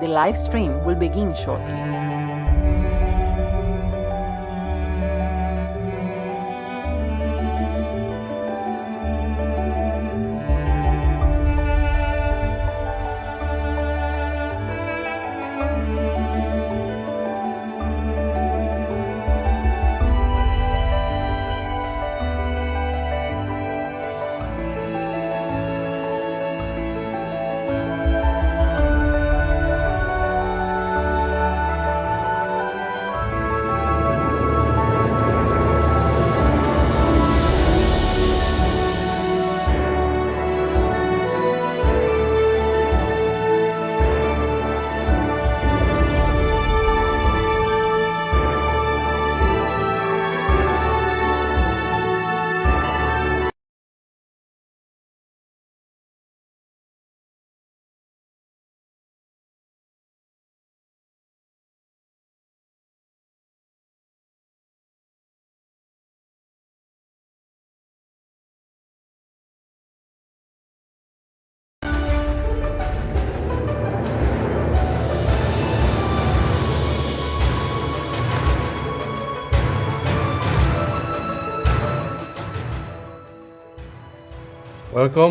The live stream will begin shortly.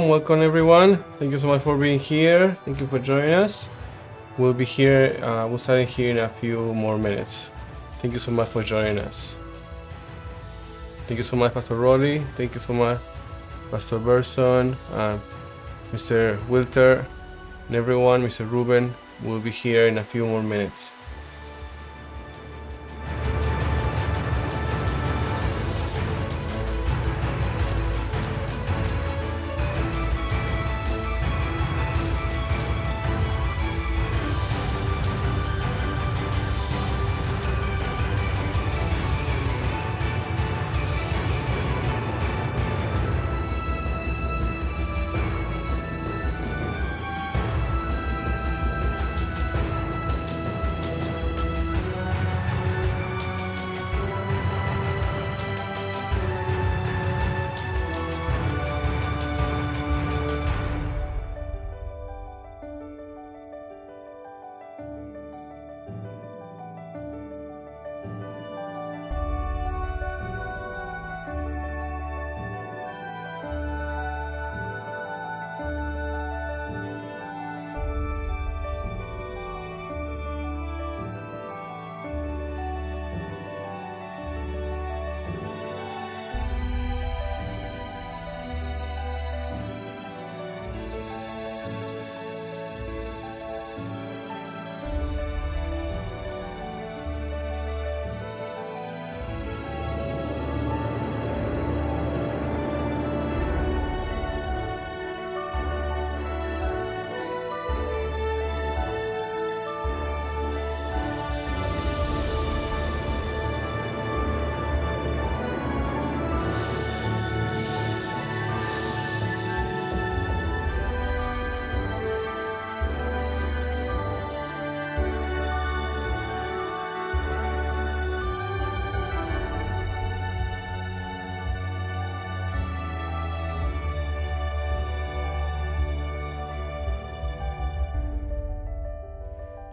Welcome everyone. Thank you so much for being here. Thank you for joining us. We'll be here, we'll start here in a few more minutes. Thank you so much for joining us. Thank you so much, Pastor Rolly. Thank you so much, Pastor Berson, Mr. Wilter, and everyone, Mr. Ruben. We'll be here in a few more minutes.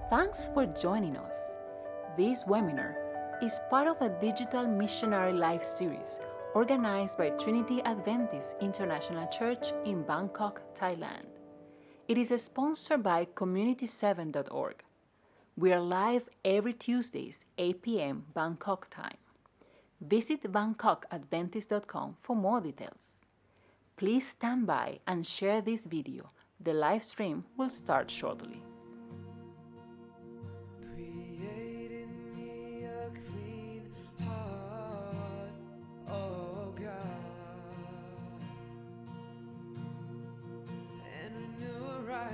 Thanks for joining us. This webinar is part of a digital missionary live series organized by Trinity Adventist International Church in Bangkok, Thailand. It is sponsored by community7.org. We are live every Tuesdays, 8 p.m. Bangkok time. Visit bangkokadventist.com for more details. Please stand by and share this video. The live stream will start shortly.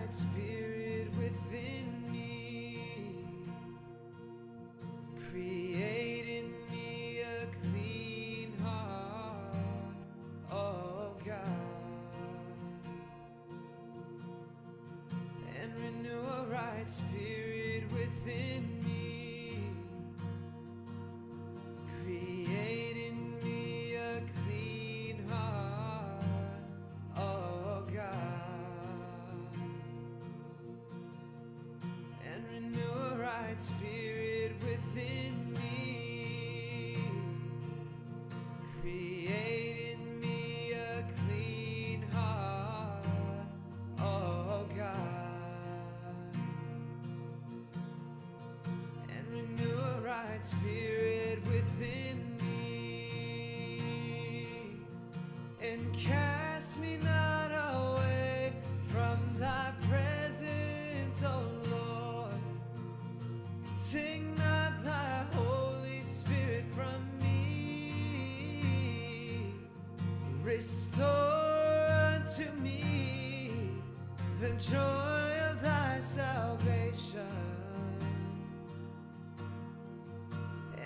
Spirit within me, create in me a clean heart, oh God, and renew a right spirit within me, create in me a clean heart, oh God. And right spirit within me, and cast me not away from thy presence, O Lord. Take not thy Holy Spirit from me. Restore unto me the joy of thy salvation,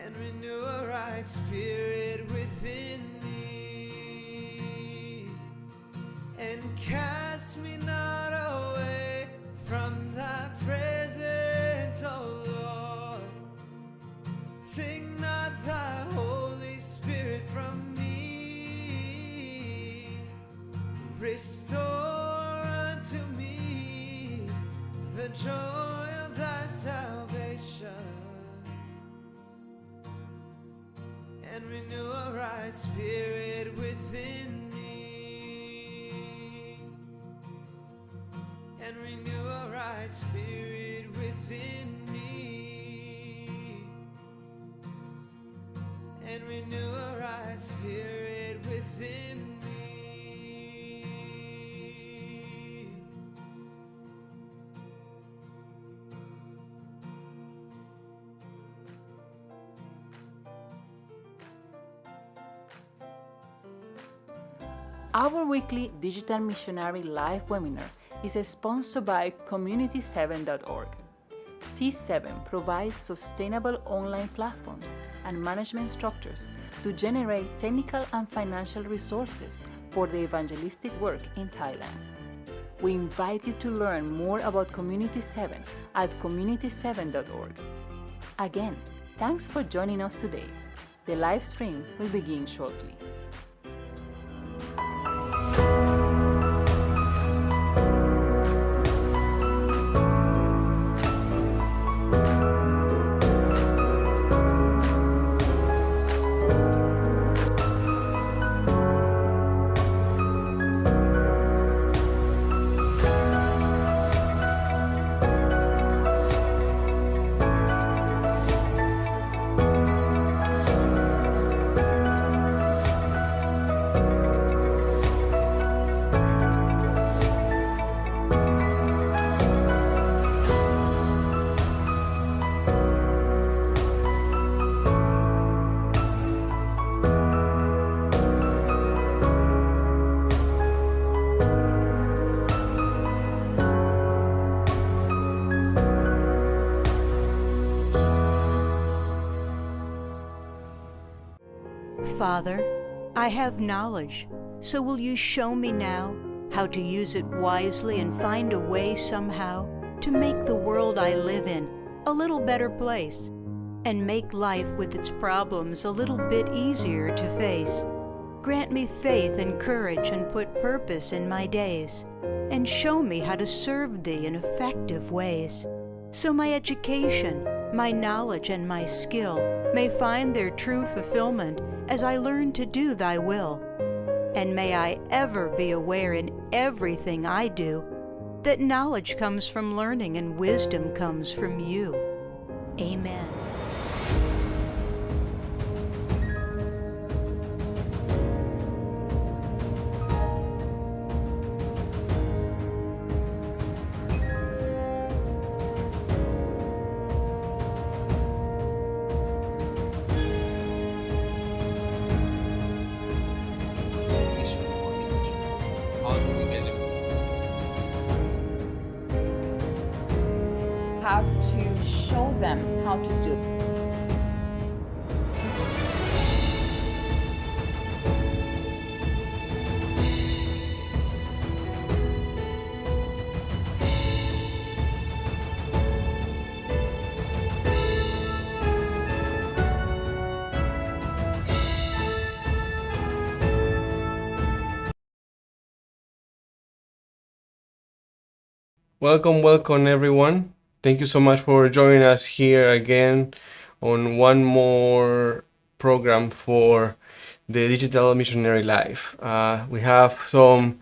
and renew a right spirit within me, and cast me not away from thy presence, O Lord. Take not thy Holy Spirit from me. Restore unto me the joy of thy salvation, and renew a right spirit within me, and renew a right spirit within me, and renew a right spirit within me. Our weekly Digital Missionary live webinar is sponsored by Community7.org. C7 provides sustainable online platforms and management structures to generate technical and financial resources for the evangelistic work in Thailand. We invite you to learn more about Community7 at Community7.org. Again, thanks for joining us today. The live stream will begin shortly. Father, I have knowledge, so will you show me now how to use it wisely and find a way somehow to make the world I live in a little better place, and make life with its problems a little bit easier to face. Grant me faith and courage and put purpose in my days, and show me how to serve Thee in effective ways, so my education, my knowledge, and my skill may find their true fulfillment as I learn to do Thy will. And may I ever be aware in everything I do that knowledge comes from learning and wisdom comes from You. Amen. Have to show them how to do. Welcome everyone. Thank you so much for joining us here again on one more program for the Digital Missionary Life. We have some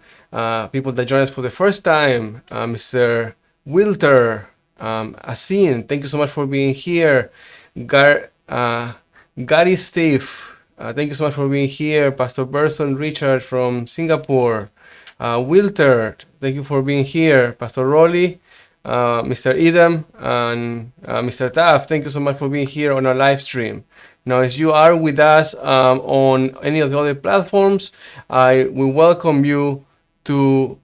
people that join us for the first time. Mr. Wilter, Asin, thank you so much for being here. Gary Steve, thank you so much for being here. Pastor Berson Richard from Singapore. Wilter, thank you for being here. Pastor Rolly, Mr. Edam, and Mr. Taff, thank you so much for being here on our live stream. Now, as you are with us on any of the other platforms, we welcome you to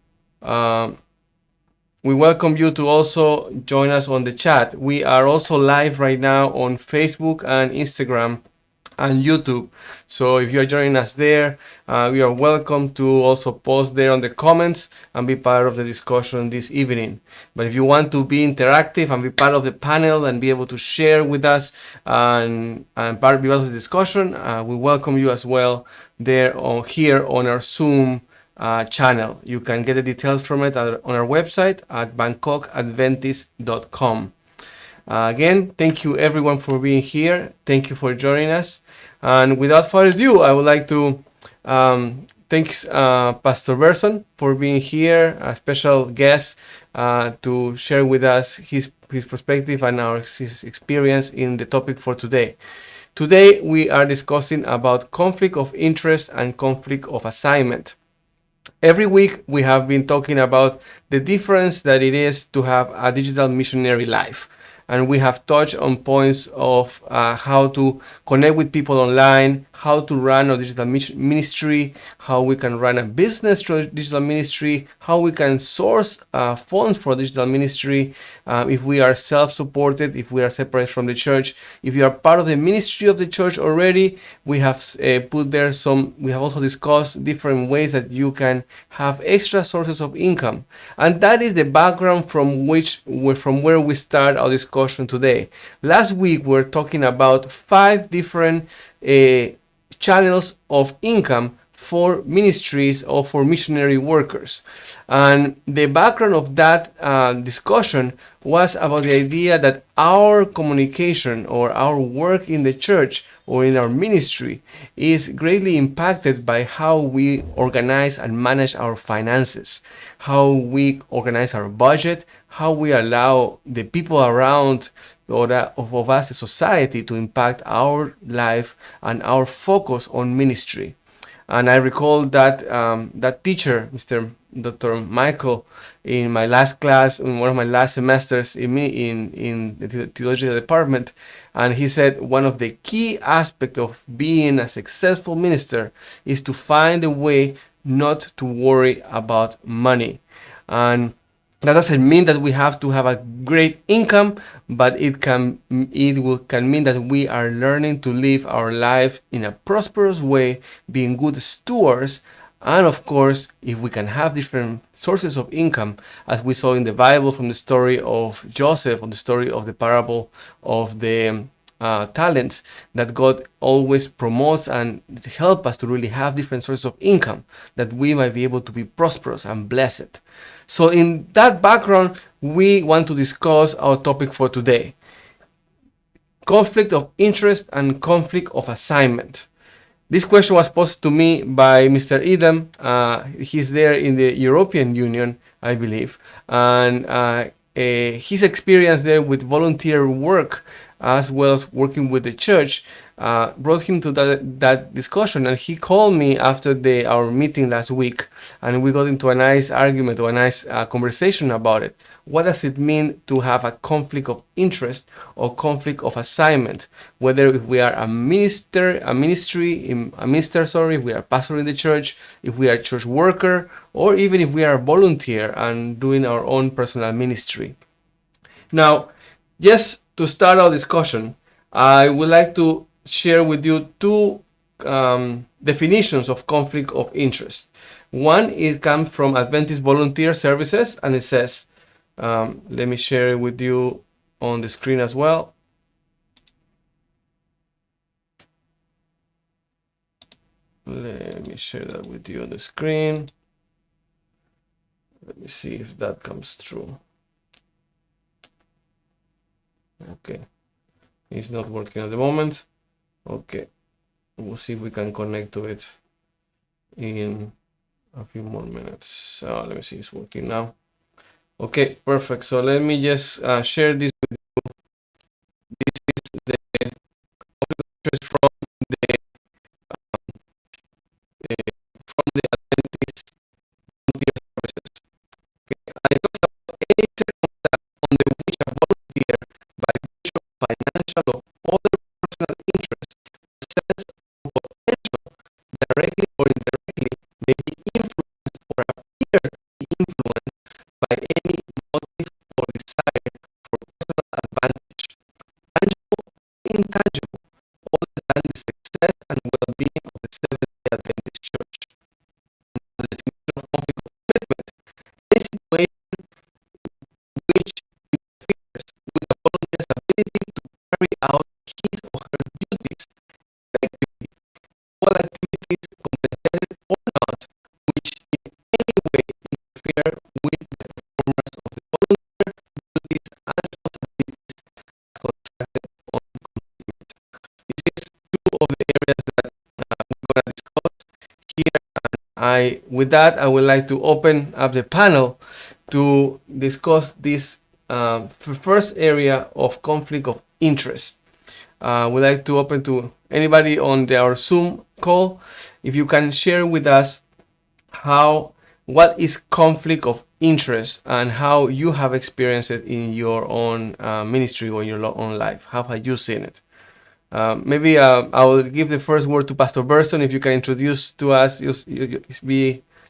also join us on the chat. We are also live right now on Facebook and Instagram and YouTube. So if you are joining us there, we are welcome to also post there on the comments and be part of the discussion this evening. But if you want to be interactive and be part of the panel and be able to share with us and be part of the discussion, we welcome you as well there here on our Zoom channel. You can get the details from it on our website at bangkokadventist.com. Again, thank you everyone for being here. Thank you for joining us. And without further ado, I would like to thank Pastor Berson for being here, a special guest to share with us his perspective and his experience in the topic for today. Today, we are discussing about conflict of interest and conflict of assignment. Every week, we have been talking about the difference that it is to have a digital missionary life. And we have touched on points of how to connect with people online, how to run a digital ministry, how we can run a business through digital ministry, how we can source funds for digital ministry, if we are self-supported, if we are separate from the church. If you are part of the ministry of the church already, we have put there we have also discussed different ways that you can have extra sources of income. And that is the background from where we start our discussion today. Last week, we were talking about 5 different channels of income for ministries or for missionary workers. And the background of that discussion was about the idea that our communication or our work in the church or in our ministry is greatly impacted by how we organize and manage our finances, how we organize our budget, how we allow the people around of us, the society, to impact our life and our focus on ministry. And I recall that that teacher, Dr. Michael, in my last class, in one of my last semesters in the theology department, and he said one of the key aspects of being a successful minister is to find a way not to worry about money. And that doesn't mean that we have to have a great income, but it can mean that we are learning to live our life in a prosperous way, being good stewards. And of course, if we can have different sources of income, as we saw in the Bible from the story of Joseph, on the story of the parable of the talents, that God always promotes and help us to really have different sources of income, that we might be able to be prosperous and blessed. So in that background, we want to discuss our topic for today: conflict of interest and conflict of assignment. This question was posed to me by Mr. Edam. He's there in the European Union, I believe, and his experience there with volunteer work as well as working with the church brought him to that discussion. And he called me after our meeting last week, and we got into a nice argument or a nice conversation about it. What does it mean to have a conflict of interest or conflict of assignment? Whether if we are a minister, if we are a pastor in the church, if we are a church worker, or even if we are a volunteer and doing our own personal ministry. Now, just to start our discussion, I would like to share with you 2 definitions of conflict of interest. One, it comes from Adventist Volunteer Services, and it says, let me share it with you on the screen as well. Let me share that with you on the screen. Let me see if that comes through. Okay, it's not working at the moment. Okay, we'll see if we can connect to it in a few more minutes. So let me see, it's working now. Okay, perfect. So let me just share this with you. This is the than the success and well-being of the Seventh-day Adventist Church. The definition of conflict of commitment: a situation which interferes with a volunteer's ability to carry out his or her duties effectively. All activities, compensated or not, which in any way interfere with the performance of the volunteer duties and responsibilities contracted on commitment. This is two of the areas that we're going to discuss here. And with that, I would like to open up the panel to discuss this first area of conflict of interest. We'd like to open to anybody on our Zoom call. If you can share with us what is conflict of interest and how you have experienced it in your own ministry or your own life. How have you seen it? Maybe I will give the first word to Pastor Burson. If you can introduce to us, you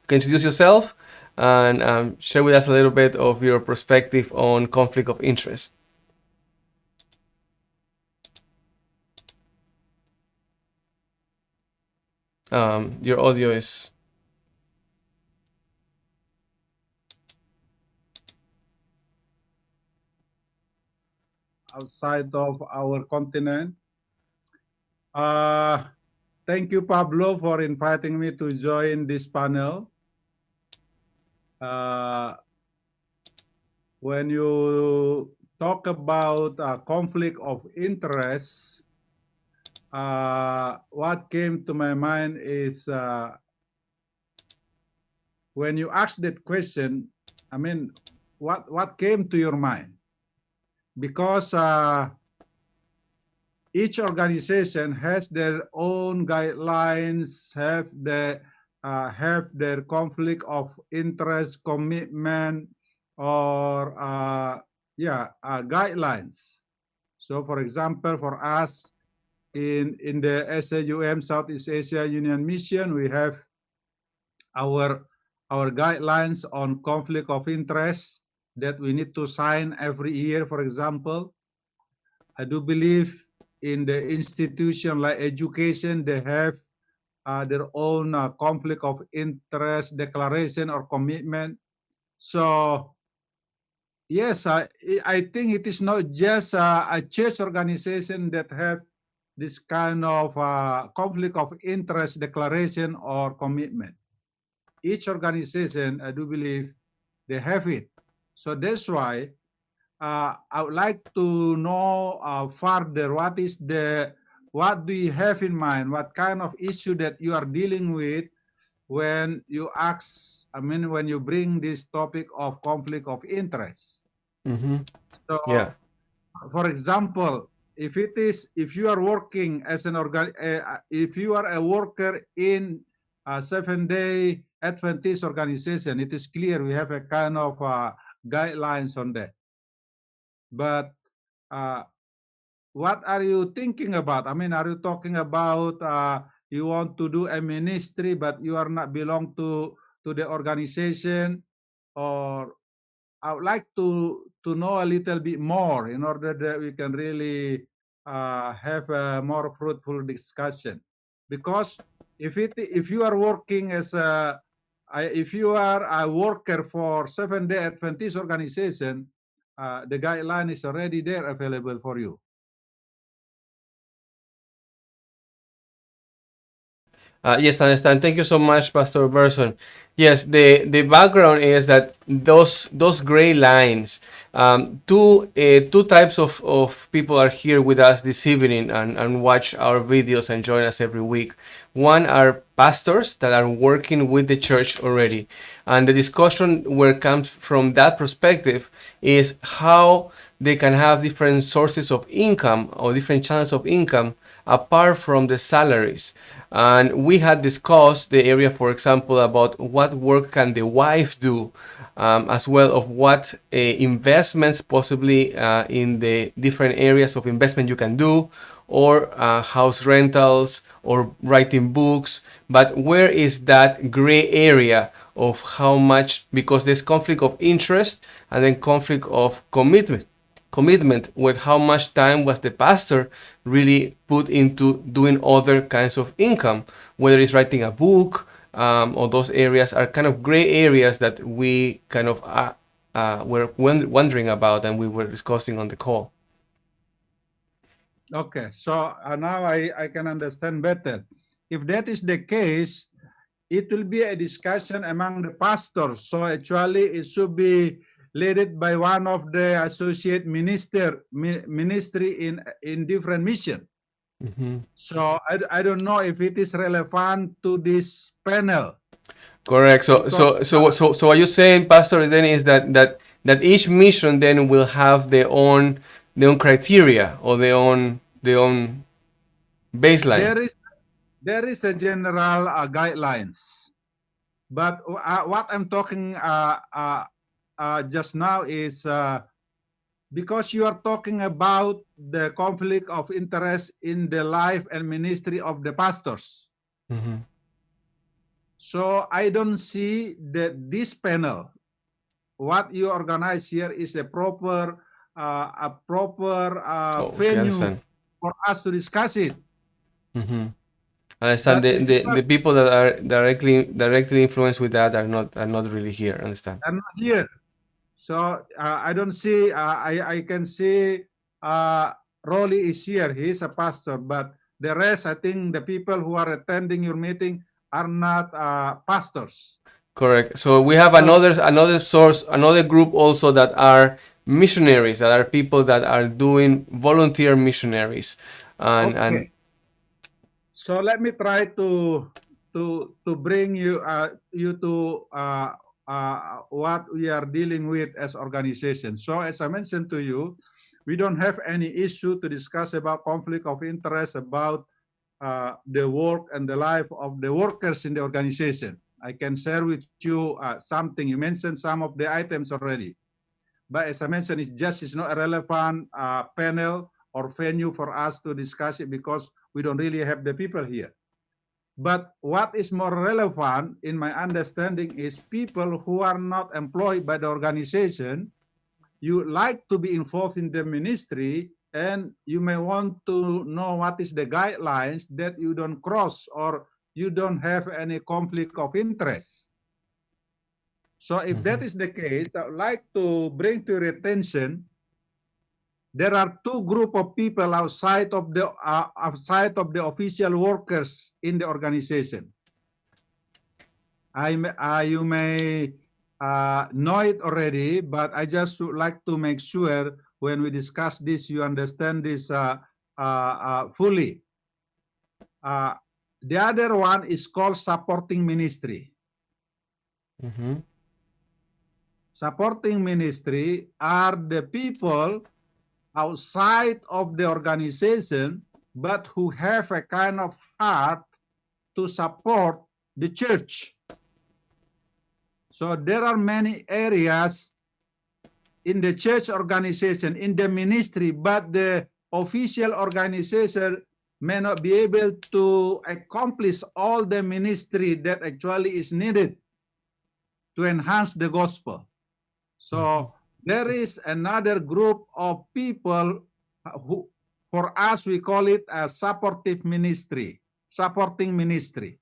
can introduce yourself and share with us a little bit of your perspective on conflict of interest. Your audio is... outside of our continent. Thank you, Pablo, for inviting me to join this panel. When you talk about conflict of interest, what came to my mind is when you ask that question, I mean, what came to your mind? Because each organization has their own guidelines, have their conflict of interest, commitment, or guidelines. So, for example, for us in the SAUM, Southeast Asia Union Mission, we have our guidelines on conflict of interest that we need to sign every year. For example, I do believe in the institution like education, they have their own conflict of interest declaration or commitment. So yes, I think it is not just a church organization that have this kind of conflict of interest declaration or commitment. Each organization, I do believe, they have it. So that's why I would like to know further what do you have in mind? What kind of issue that you are dealing with when you when you bring this topic of conflict of interest? Mm-hmm. So, yeah. For example, if you are working as if you are a worker in a Seventh-day Adventist organization, it is clear we have a kind of guidelines on that. But what are you thinking about? I mean, are you talking about you want to do a ministry, but you are not belong to the organization? Or I would like to know a little bit more in order that we can really have a more fruitful discussion. Because if you are working as if you are a worker for Seventh-day Adventist organization, the guideline is already there available for you. Yes, I understand. Thank you so much, Pastor Burson. Yes, the background is that those gray lines. Two types of people are here with us this evening and watch our videos and join us every week. One are pastors that are working with the church already, and the discussion where it comes from that perspective is how they can have different sources of income or different channels of income apart from the salaries. And we had discussed the area, for example, about what work can the wife do, as well of what investments possibly in the different areas of investment you can do, or house rentals, or writing books. But where is that gray area of how much, because there's conflict of interest and then conflict of commitment. commitment with how much time was the pastor really put into doing other kinds of income, whether it's writing a book, or those areas are kind of gray areas that we kind of were wondering about and we were discussing on the call. Okay, so now I can understand better. If that is the case, it will be a discussion among the pastors. So actually, it should be led by one of the associate ministry in different mission. So I don't know if it is relevant to this panel. Correct. So what you're saying, Pastor, then is that each mission then will have their own criteria or their own baseline. There is a general guidelines, but what I'm talking just now is because you are talking about the conflict of interest in the life and ministry of the pastors. So I don't see that this panel, what you organize here, is a proper venue for us to discuss it. I understand. The people that are directly influenced with that are not really here. Understand? Are not here. So I don't see. I can see Rolly is here. He is a pastor, but the rest, I think, the people who are attending your meeting are not pastors. Correct. So we have another source, another group also that are missionaries, that are people that are doing volunteer missionaries, and so let me try to bring you to what we are dealing with as organization. So as I mentioned to you, we don't have any issue to discuss about conflict of interest about the work and the life of the workers in the organization. I can share with you something. You mentioned some of the items already, but as I mentioned, it's not a relevant panel or venue for us to discuss it because we don't really have the people here. But what is more relevant, in my understanding, is people who are not employed by the organization. You like to be involved in the ministry, and you may want to know what is the guidelines that you don't cross or you don't have any conflict of interest. So if that is the case, I would like to bring to your attention, there are two groups of people outside of the official workers in the organization. You may know it already, but I just would like to make sure when we discuss this, you understand this fully. The other one is called supporting ministry. Supporting ministry are the people outside of the organization, but who have a kind of heart to support the church. So there are many areas in the church organization, in the ministry, but the official organization may not be able to accomplish all the ministry that actually is needed to enhance the gospel. So there is another group of people who, for us, we call it a supportive ministry, supporting ministry.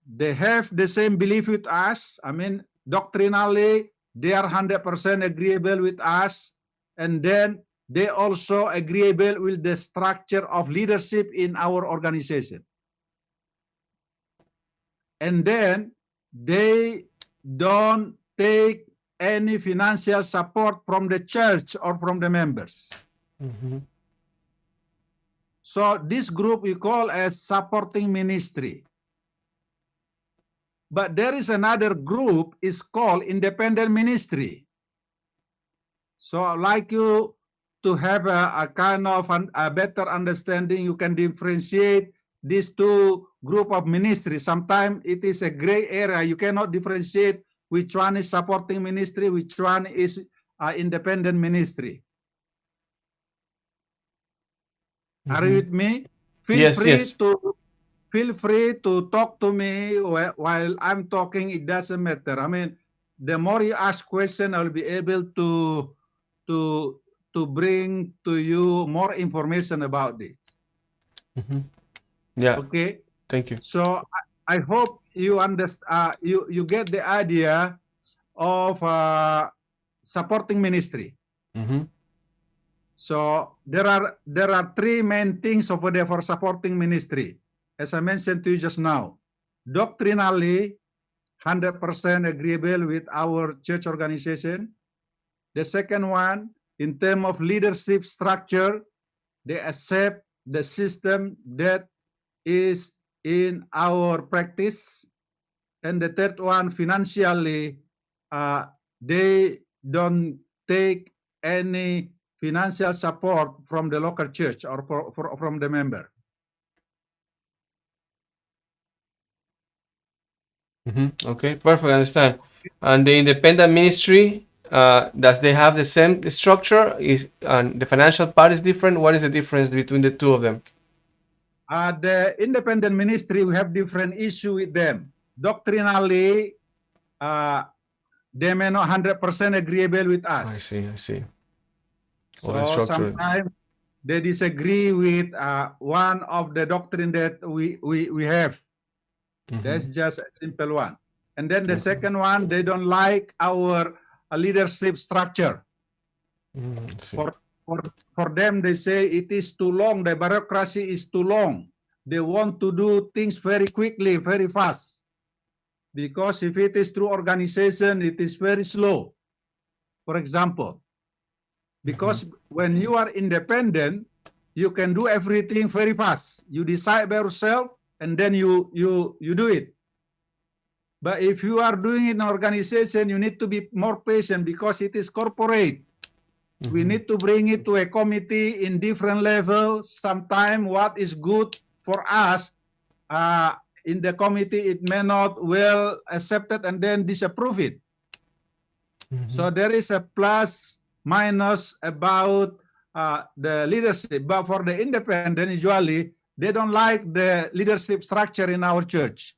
They have the same belief with us. I mean, doctrinally, they are 100% agreeable with us. And then they also agreeable with the structure of leadership in our organization. And then they don't take any financial support from the church or from the members. So this group we call as supporting ministry. But there is another group is called independent ministry. So I'd like you to have a kind of a better understanding. You can differentiate these two group of ministry. Sometimes it is a gray area. You cannot differentiate which one is supporting ministry, which one is independent ministry. Are you with me? Feel free to talk to me while I'm talking. It doesn't matter. I mean, the more you ask questions, I'll be able to to bring to you more information about this. Yeah. Okay. Thank you. So I hope you understand. You get the idea of supporting ministry. So there are three main things over there for supporting ministry. As I mentioned to you just now, doctrinally, 100% agreeable with our church organization. The second one, in terms of leadership structure, they accept the system that is in our practice. And the third one, financially, they don't take any financial support from the local church or from the member. Okay, perfect. I understand. And the independent ministry, does they have the same structure? And the financial part is different? What is the difference between the two of them? The independent ministry, we have different issue with them. Doctrinally, they may not 100% agreeable with us. I see. So sometimes they disagree with one of the doctrine that we have. That's just a simple one. And then the second one, they don't like our leadership structure. For them, they say it is too long. The bureaucracy is too long. They want to do things very quickly, very fast. Because if it is through organization, it is very slow. For example, because when you are independent, you can do everything very fast. You decide by yourself, and then you do it. But if you are doing it in an organization, you need to be more patient because it is corporate. We need to bring it to a committee in different levels. Sometimes what is good for us in the committee, it may not well accepted and then disapprove it. So there is a plus minus about the leadership. But for the independent, usually, they don't like the leadership structure in our church.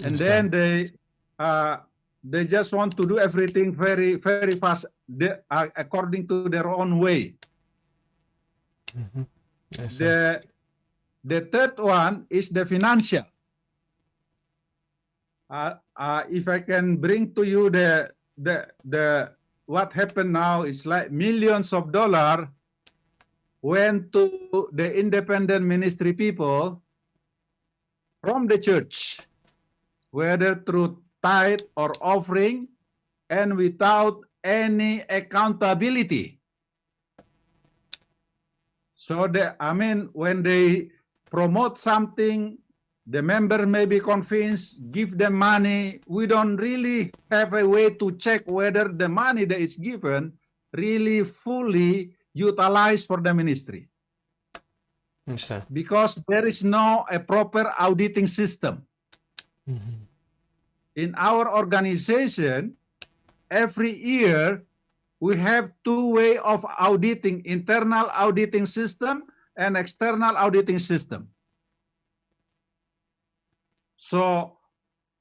And then they just want to do everything very, very fast, according to their own way. The third one is the financial. If I can bring to you the what happened now is like millions of dollars went to the independent ministry people from the church, whether through tithe or offering, and without any accountability. So when they promote something, the member may be convinced, give them money. We don't really have a way to check whether the money that is given really fully utilized for the ministry. Because there is no a proper auditing system. In our organization, every year, we have two ways of auditing: internal auditing system and external auditing system. So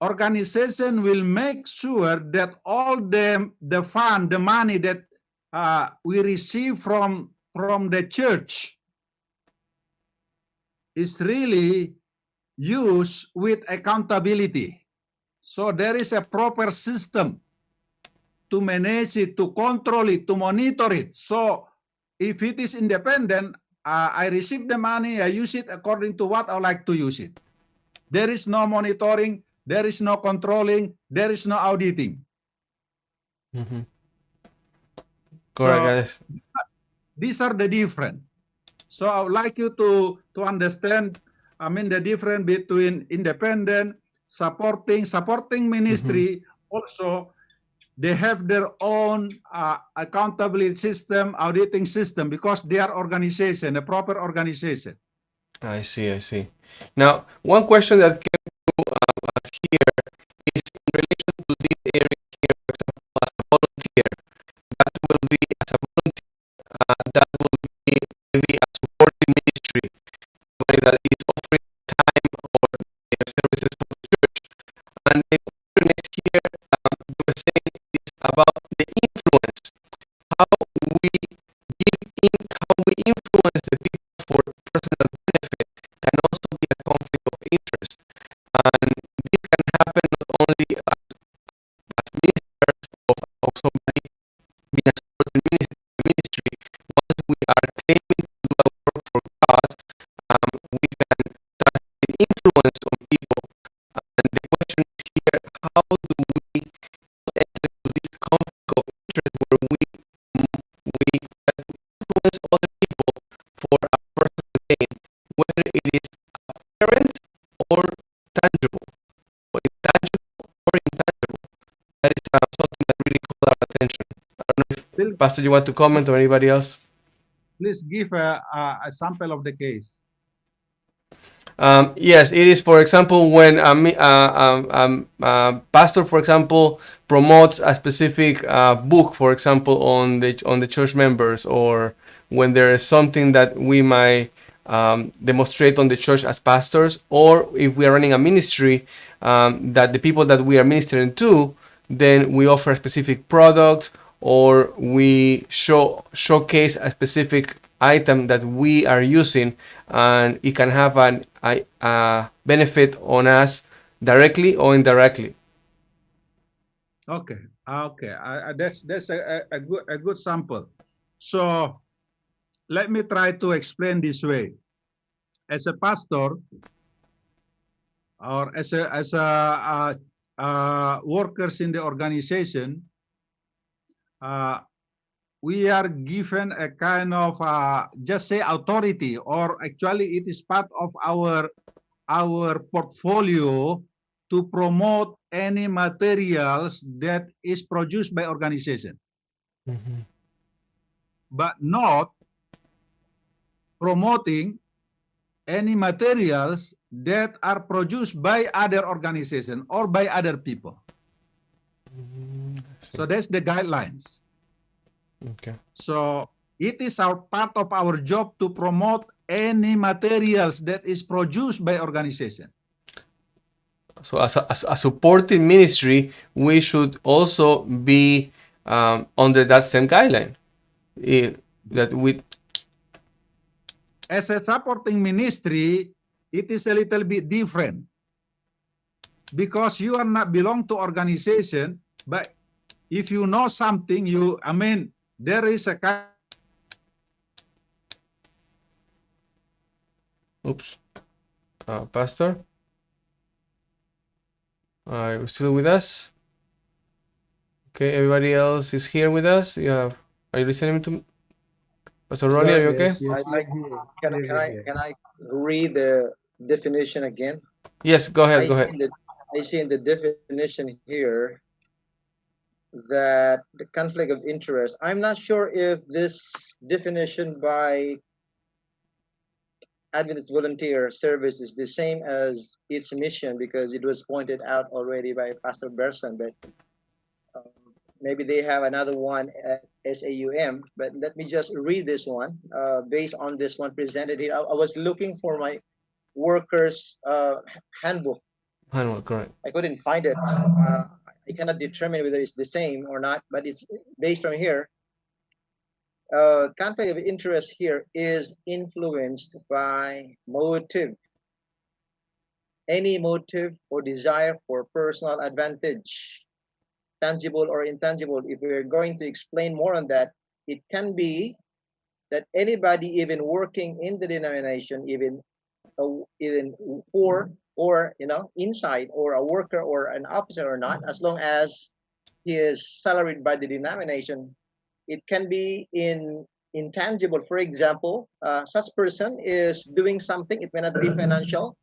organization will make sure that all the fund, the money that we receive from the church is really used with accountability. So there is a proper system to manage it, to control it, to monitor it. So if it is independent, I receive the money, I use it according to what I like to use it. There is no monitoring, there is no controlling, there is no auditing. Correct. So, these are the different. So I would like you to understand, the difference between independent, supporting ministry. Also, they have their own accountability system, auditing system, because they are organization, a proper organization. I see. Now, one question that came to here is in relation to this area here, for example, as a volunteer. That will be as a volunteer, that will be maybe a supporting ministry, somebody that is offering time or their services for the church. And the question is here, you were saying is about the influence. And this can happen not only as ministers of somebody being a support in ministry. Once we are claiming to do a work for God, we can start having influence on people. And the question is here, how do we enter into this conflict of interest where we try to influence other people for a personal gain, whether it is apparent or tangible, or intangible or intangible? That is something that really caught our attention. I don't know if Pastor, you want to comment, or anybody else? Please give a sample of the case. Yes, it is. For example, when a pastor, for example, promotes a specific book, for example, on the church members, or when there is something that we might demonstrate on the church as pastors, or if we are running a ministry that the people that we are ministering to, then we offer a specific product, or we showcase a specific item that we are using, and it can have a benefit on us directly or indirectly. Okay, that's a good sample. So let me try to explain this way. As a pastor, or as a workers in the organization, we are given a kind of just say authority, or actually it is part of our portfolio to promote any materials that is produced by organization, but not promoting any materials that are produced by other organization or by other people. So that's the guidelines. Okay. So it is our part of our job to promote any materials that is produced by organization. So as a supporting ministry, we should also be under that same guideline. As a supporting ministry, it is a little bit different, because you are not belong to organization, but if you know something, there is a kind. Oops. Pastor? Are you still with us? Okay, everybody else is here with us. Are you listening to me? Pastor Ronnie, are you okay? Can I read the definition again? Yes, go ahead. I see in the definition here that the conflict of interest. I'm not sure if this definition by Adventist volunteer service is the same as its mission, because it was pointed out already by Pastor Berson, but maybe they have another one at SAUM. But let me just read this one based on this one presented here. I was looking for my workers handbook. Correct. I couldn't find it. I cannot determine whether it's the same or not, but it's based on here. Conflict of interest here is influenced by motive. Any motive or desire for personal advantage, tangible or intangible. If we're going to explain more on that, it can be that anybody, even working in the denomination, even poor, or inside, or a worker or an officer or not, as long as he is salaried by the denomination, it can be intangible. For example, such person is doing something, it may not be financial,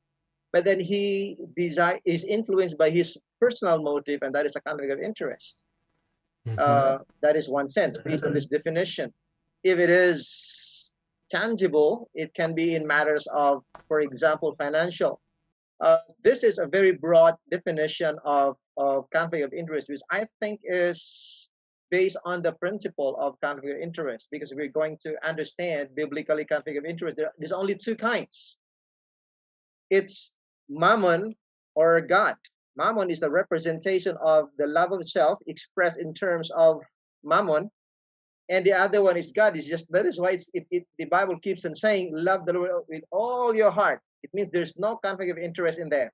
but then he is influenced by his personal motive, and that is a conflict of interest. That is one sense based on this definition. If it is tangible, it can be in matters of, for example, financial. This is a very broad definition of conflict of interest, which I think is based on the principle of conflict of interest, because we're going to understand biblically conflict of interest. There's only two kinds. It's mammon or God. Mammon is a representation of the love of self expressed in terms of mammon, and the other one is God. That is why the Bible keeps on saying, love the Lord with all your heart. It means there's no conflict of interest in there.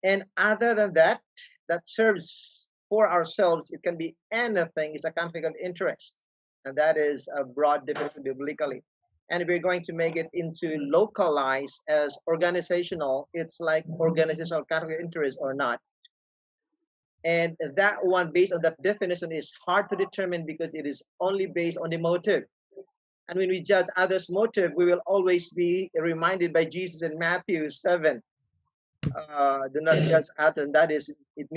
And other than that, that serves for ourselves, it can be anything, is a conflict of interest. And that is a broad definition biblically. And if we're going to make it into localized as organizational, it's like organizational conflict of interest or not. And that one, based on that definition, is hard to determine because it is only based on the motive. And when we judge others' motive, we will always be reminded by Jesus in Matthew 7. Do not judge others, and that is it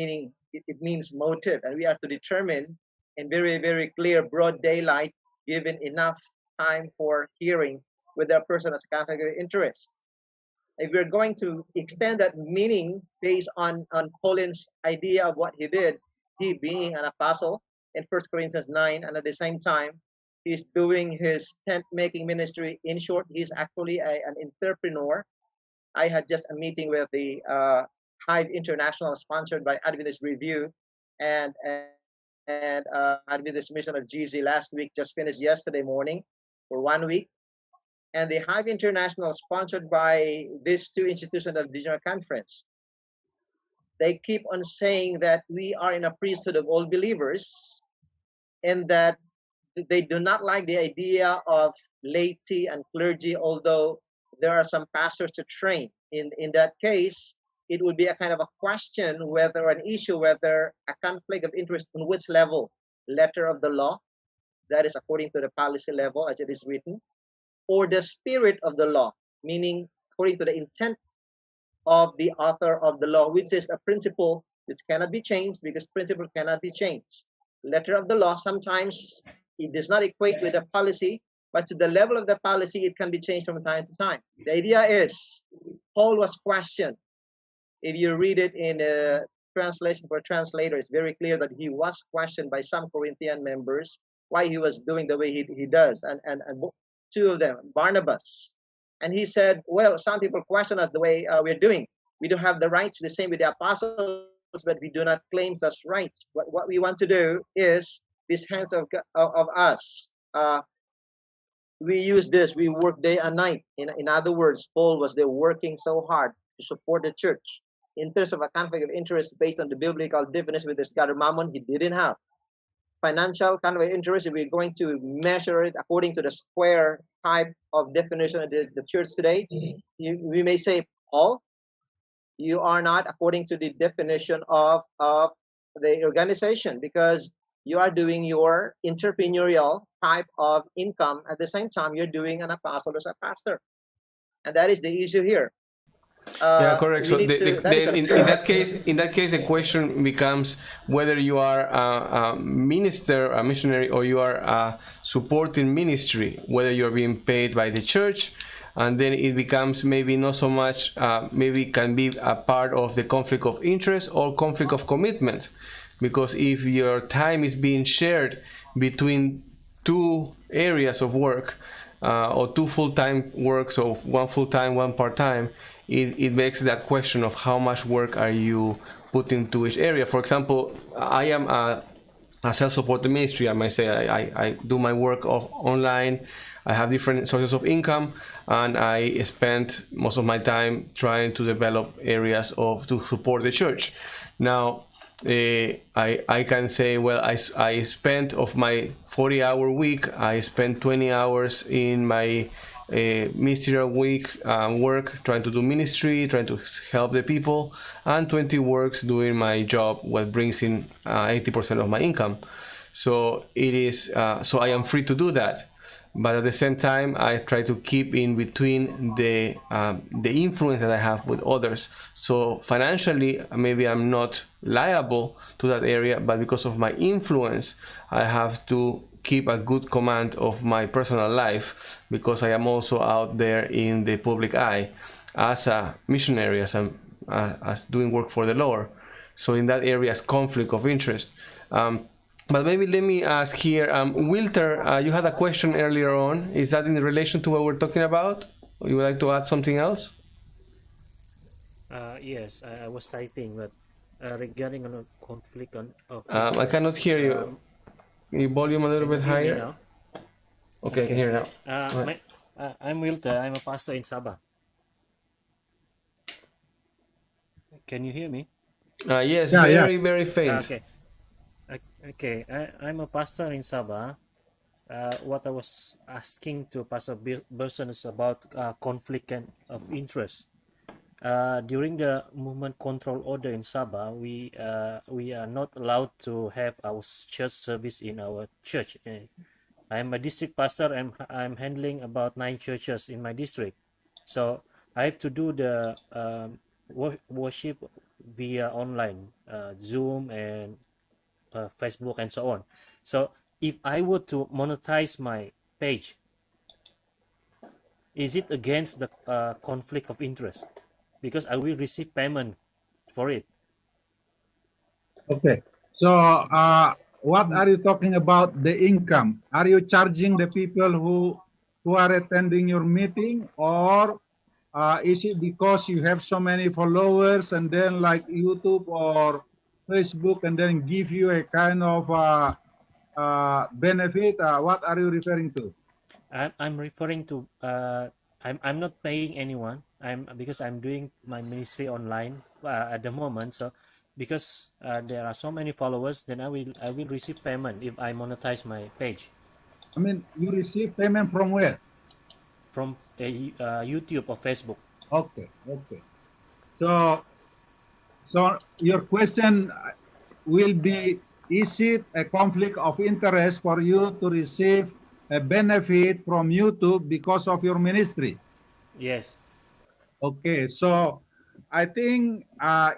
means motive, and we are to determine in very, very clear broad daylight, given enough time for hearing, whether a person has conflict of interest. If we're going to extend that meaning based on Paul's idea of what he did, he being an apostle in 1 Corinthians 9, and at the same time he's doing his tent making ministry. In short, he's actually an entrepreneur. I had just a meeting with the Hive International, sponsored by Adventist Review and Adventist Mission of GZ last week, just finished yesterday morning for 1 week. And the Hive International, sponsored by these two institutions of the General Conference, they keep on saying that we are in a priesthood of all believers, and that they do not like the idea of laity and clergy, although there are some pastors to train. In that case, it would be a kind of a question, whether an issue, whether a conflict of interest on which level, letter of the law, that is according to the policy level as it is written, or the spirit of the law, meaning according to the intent of the author of the law, which is a principle which cannot be changed, because principle cannot be changed. Letter of the law, sometimes it does not equate with the policy, but to the level of the policy, it can be changed from time to time. The idea is, Paul was questioned. If you read it in a translation for translator, it's very clear that he was questioned by some Corinthian members why he was doing the way he does. And two of them, Barnabas. And he said, well, some people question us the way we're doing. We don't have the rights, the same with the apostles, but we do not claim such rights. What we want to do is, this hands of us, we use this, we work day and night. In other words, Paul was there working so hard to support the church. In terms of a conflict of interest based on the biblical definition with the scattered mammon, he didn't have. Financial conflict of interest, if we're going to measure it according to the square type of definition of the church today, we may say, Paul, you are not according to the definition of the organization, because you are doing your entrepreneurial type of income at the same time you're doing an apostle as a pastor, and that is the issue here. Yeah, correct. So in that case, the question becomes whether you are a minister, a missionary, or you are a supporting ministry, whether you're being paid by the church, and then it becomes maybe not so much, maybe can be a part of the conflict of interest or conflict of commitment. Because if your time is being shared between two areas of work, or two full-time works, so one full-time, one part-time, it begs that question of how much work are you putting to each area. For example, I am a self-supported ministry. I might say I do my work online. I have different sources of income, and I spend most of my time trying to develop areas to support the church. Now, I can say, well, I spent of my 40-hour week, I spent 20 hours in my ministerial week work, trying to do ministry, trying to help the people, and 20 works doing my job, what brings in 80% of my income. So it is. So I am free to do that, but at the same time, I try to keep in between the influence that I have with others. So financially, maybe I'm not liable to that area, but because of my influence, I have to keep a good command of my personal life, because I am also out there in the public eye as a missionary, as doing work for the Lord. So in that area, is conflict of interest. But maybe let me ask here, Wilter, you had a question earlier on. Is that in relation to what we're talking about? You would like to add something else? Yes, I was typing, but regarding on a conflict of I interest, cannot hear you. Your volume a little bit higher. now? Okay, I can hear now. I'm Wilter. I'm a pastor in Sabah. Can you hear me? Yes, Yeah, yeah. very, very faint. Okay. Okay. I'm a pastor in Sabah. What I was asking to Pastor Berson is about conflict of interest. During the movement control order in Sabah, we are not allowed to have our church service in our church. I'm a district pastor and I'm handling about 9 churches in my district. So I have to do the worship via online, Zoom and Facebook and so on. So if I were to monetize my page, is it against the conflict of interest? Because I will receive payment for it. Okay. So, what are you talking about the income? Are you charging the people who are attending your meeting, or is it because you have so many followers and then like YouTube or Facebook and then give you a kind of benefit? What are you referring to? I'm referring to I'm not paying anyone. Because I'm doing my ministry online at the moment. So because there are so many followers, then I will receive payment if I monetize my page I mean, you receive payment from where? from YouTube or Facebook. Okay, okay. So, so your question will be, is it a conflict of interest for you to receive a benefit from YouTube because of your ministry? Yes. Okay, so I think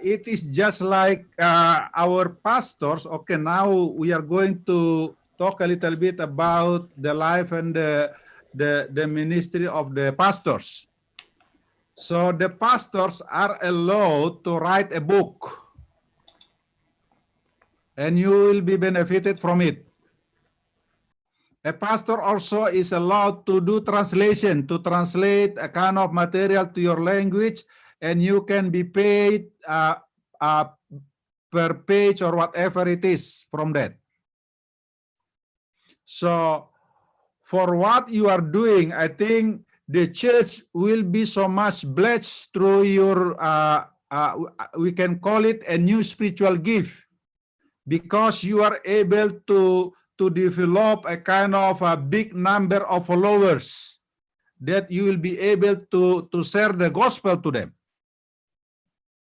it is just like our pastors. Okay, now we are going to talk a little bit about the life and the ministry of the pastors. So the pastors are allowed to write a book, and you will be benefited from it. A pastor also is allowed to do translation, to translate a kind of material to your language, and you can be paid per page or whatever it is from that. So for what you are doing, I think the church will be so much blessed through your, we can call it a new spiritual gift, because you are able to develop a kind of a big number of followers that you will be able to share the gospel to them.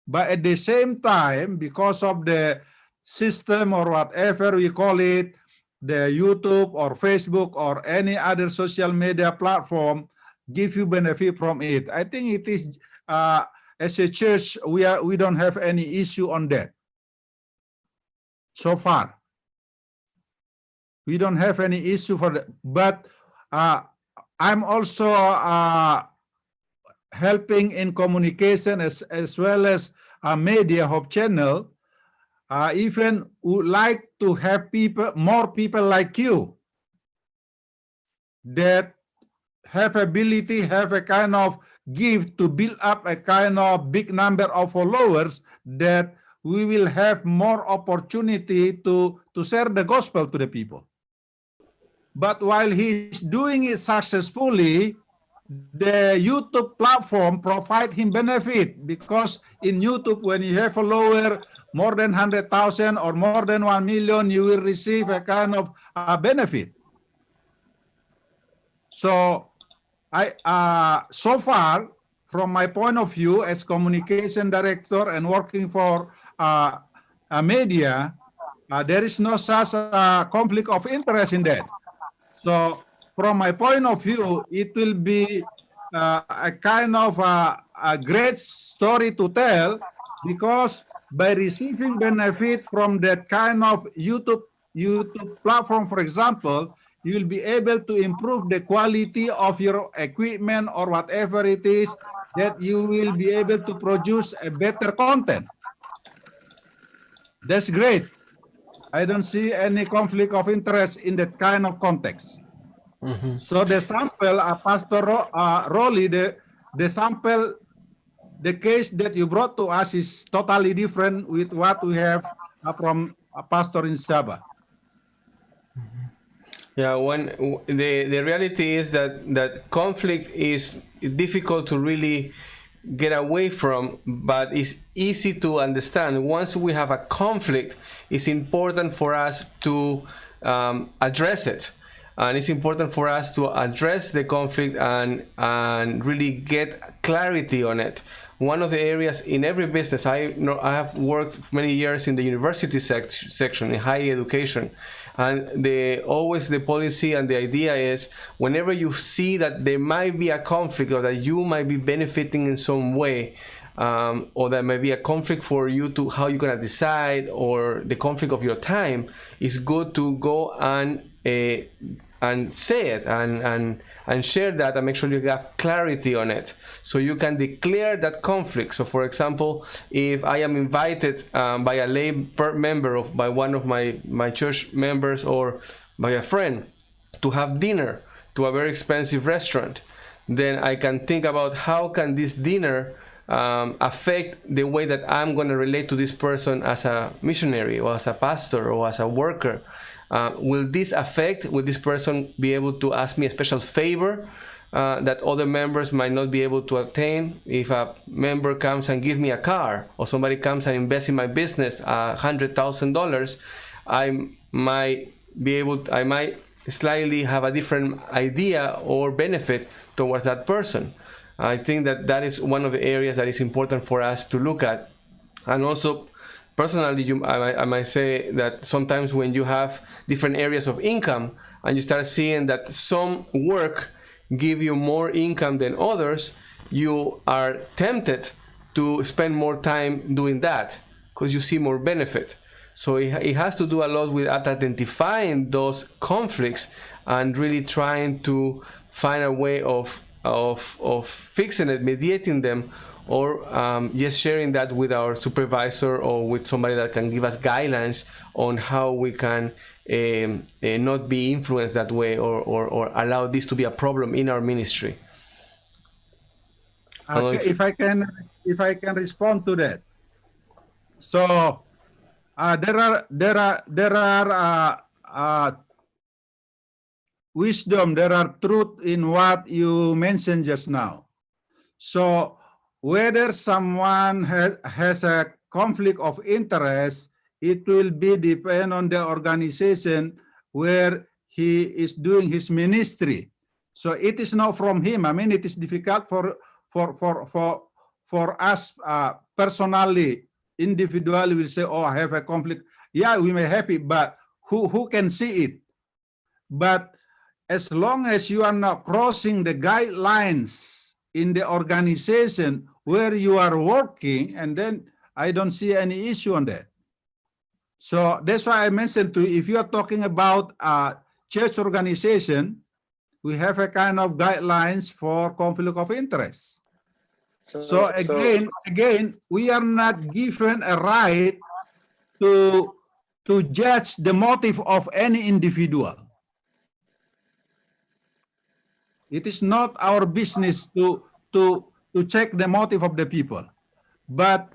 But at the same time, because of the system or whatever we call it, the YouTube or Facebook or any other social media platform give you benefit from it. I think it is, as a church, we don't have any issue on that so far. We don't have any issue for that. But I'm also helping in communication as well as a media hub channel. Even would like to have more people like you that have ability, have a kind of gift to build up a kind of big number of followers, that we will have more opportunity to share the gospel to the people. But while he's doing it successfully, the YouTube platform provide him benefit, because in YouTube, when you have a follower more than 100,000 or more than 1 million, you will receive a kind of benefit. So so far, from my point of view as communication director and working for a media, there is no such conflict of interest in that. So from my point of view, it will be a kind of a great story to tell, because by receiving benefit from that kind of YouTube platform, for example, you will be able to improve the quality of your equipment or whatever it is, that you will be able to produce a better content. That's great. I don't see any conflict of interest in that kind of context. So the sample, Pastor Rolly, the sample, the case that you brought to us is totally different with what we have from a pastor in Sabah. Yeah, the reality is that conflict is difficult to really get away from, but it's easy to understand. Once we have a conflict, it's important for us to address it. And it's important for us to address the conflict and really get clarity on it. One of the areas in every business, I have worked many years in the university section, in higher education. And always the policy and the idea is, whenever you see that there might be a conflict or that you might be benefiting in some way, or there may be a conflict for you to how you're gonna decide, or the conflict of your time, it's good to go and say it and share that and make sure you have clarity on it, so you can declare that conflict. So, for example, if I am invited by a lay member by one of my church members or by a friend to have dinner to a very expensive restaurant, then I can think about how can this dinner affect the way that I'm going to relate to this person as a missionary or as a pastor or as a worker. Will this person be able to ask me a special favor that other members might not be able to obtain? If a member comes and gives me a car, or somebody comes and invests in my business $100,000, I might slightly have a different idea or benefit towards that person. I think that is one of the areas that is important for us to look at. And also, personally, I might say that sometimes when you have different areas of income and you start seeing that some work give you more income than others, you are tempted to spend more time doing that because you see more benefit. So it has to do a lot with identifying those conflicts and really trying to find a way of fixing it, mediating them, or just sharing that with our supervisor or with somebody that can give us guidelines on how we can not be influenced that way, or allow this to be a problem in our ministry. Okay, if I can respond to that. So there are wisdom, there are truth in what you mentioned just now. So whether someone has a conflict of interest, it will be depend on the organization where he is doing his ministry. So it is not from him. I mean, it is difficult for us personally, individually, will say, "Oh, I have a conflict." Yeah, we may have it, but who can see it? But as long as you are not crossing the guidelines in the organization where you are working, and then I don't see any issue on that. So that's why I mentioned to you, if you are talking about a church organization, we have a kind of guidelines for conflict of interest. So again, we are not given a right to judge the motive of any individual. It is not our business to check the motive of the people, but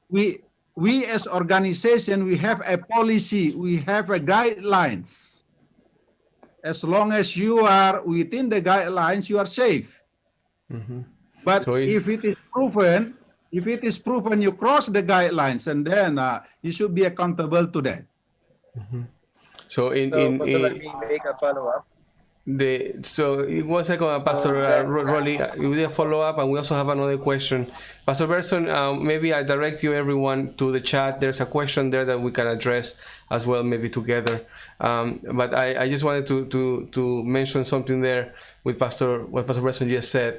we as organization, we have a policy, we have a guidelines. As long as you are within the guidelines, you are safe. Mm-hmm. But so if it is proven you cross the guidelines, and then you should be accountable to that. Mm-hmm. So let me make a follow-up. So one second, Pastor Rolly, we will follow up, and we also have another question. Pastor Berson, maybe I direct you everyone to the chat. There's a question there that we can address as well, maybe together. But I just wanted to mention something there with what Pastor Berson just said,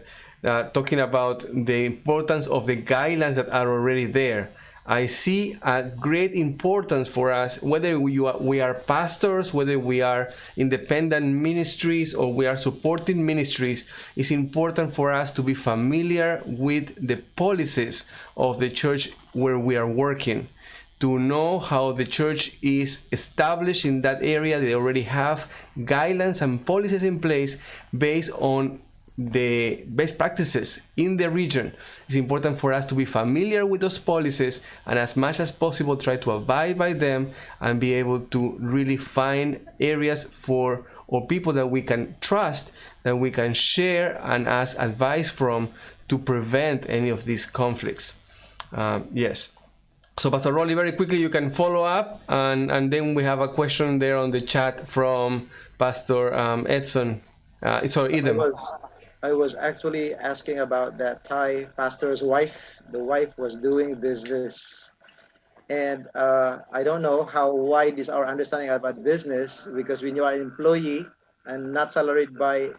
talking about the importance of the guidelines that are already there. I see a great importance for us, whether we are pastors, whether we are independent ministries, or we are supporting ministries. It's important for us to be familiar with the policies of the church where we are working, to know how the church is established in that area. They already have guidelines and policies in place based on the best practices in the region. It's important for us to be familiar with those policies, and as much as possible try to abide by them and be able to really find areas for or people that we can trust, that we can share and ask advice from to prevent any of these conflicts. Yes. So Pastor Rolly, very quickly you can follow up, and then we have a question there on the chat from Pastor Edson. Edem. I was actually asking about that Thai pastor's wife. The wife was doing business, and I don't know how wide is our understanding about business, because when you are an employee and not salaried by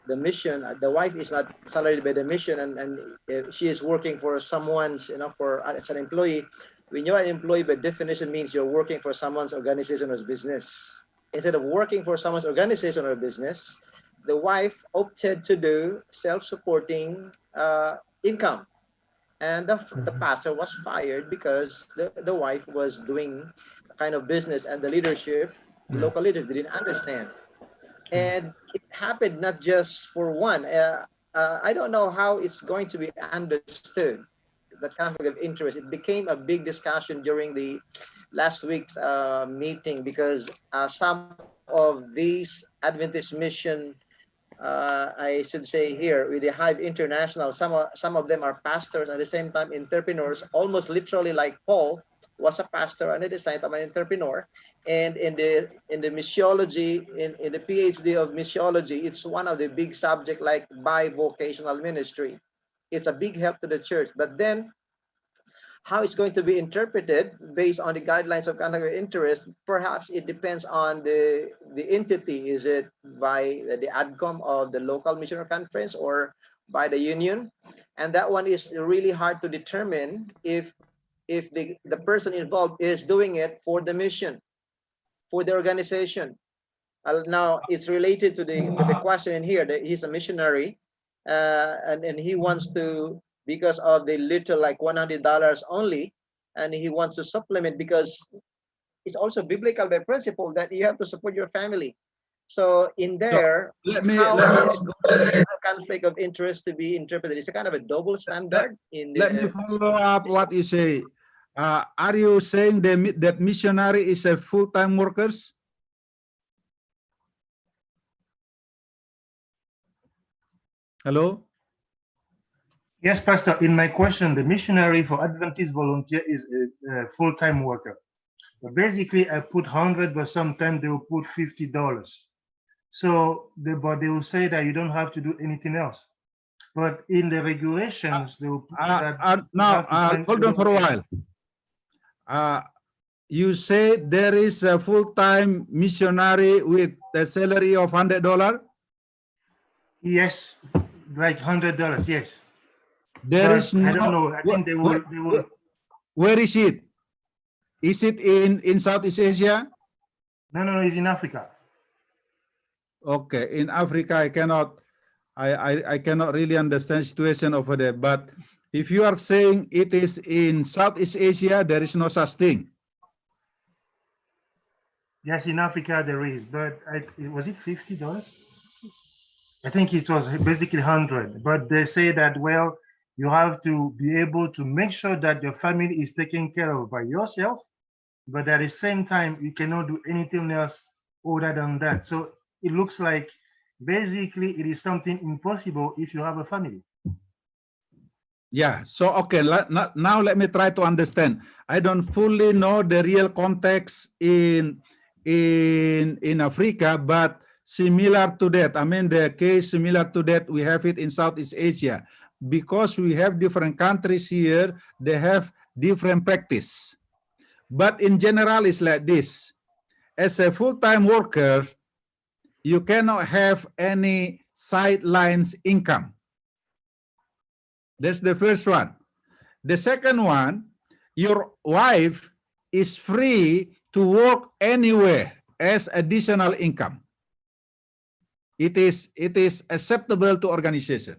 the mission, the wife is not salaried by the mission, and she is working for someone's, for as an employee. When you're an employee, by definition, means you're working for someone's organization or business. Instead of working for someone's organization or business, the wife opted to do self-supporting income. And the pastor was fired because the wife was doing a kind of business, and the leadership, the local leadership, didn't understand. And it happened not just for one. I don't know how it's going to be understood, the conflict of interest. It became a big discussion during the last week's meeting, because some of these Adventist mission, I should say here, with the Hive International, some of them are pastors, at the same time entrepreneurs, almost literally like Paul was a pastor and at the same time an entrepreneur. And in the missiology, in the PhD of missiology, it's one of the big subject, like bivocational ministry. It's a big help to the church. But then how it's going to be interpreted based on the guidelines of conflict of interest, perhaps it depends on the entity. Is it by the ADCOM of the local missionary conference or by the union? And that one is really hard to determine if the person involved is doing it for the mission, for the organization. Now it's related to the question in here that he's a missionary, and he wants to, because of the little, like $100 only, and he wants to supplement, because it's also biblical by principle that you have to support your family. So in there, how is the conflict of interest to be interpreted? It's a kind of a double standard. Let me follow up what you say. Are you saying that missionary is a full-time workers? Hello? Yes, Pastor. In my question, the missionary for Adventist volunteer is a full-time worker. But basically, I put 100, but sometimes they will put $50. So, but they will say that you don't have to do anything else. But in the regulations, they will put that. Now, hold on for a while. You say there is a full-time missionary with a salary of $100? Yes, like $100. Yes. There is no. I don't know. I think they will. Where is it? Is it in Southeast Asia? No, it's in Africa. Okay, in Africa, I cannot really understand situation over there. But if you are saying it is in Southeast Asia, there is no such thing. Yes, in Africa there is, but was it $50? I think it was basically 100. But they say that, well, you have to be able to make sure that your family is taken care of by yourself, but at the same time, you cannot do anything else other than that. So it looks like basically it is something impossible if you have a family. Yeah, so okay, now let me try to understand. I don't fully know the real context in Africa, but similar to that, I mean the case similar to that, we have it in Southeast Asia. Because we have different countries here, they have different practice. But in general, it's like this. As a full-time worker, you cannot have any sidelines income. That's the first one. The second one, your wife is free to work anywhere as additional income. It is acceptable to organization.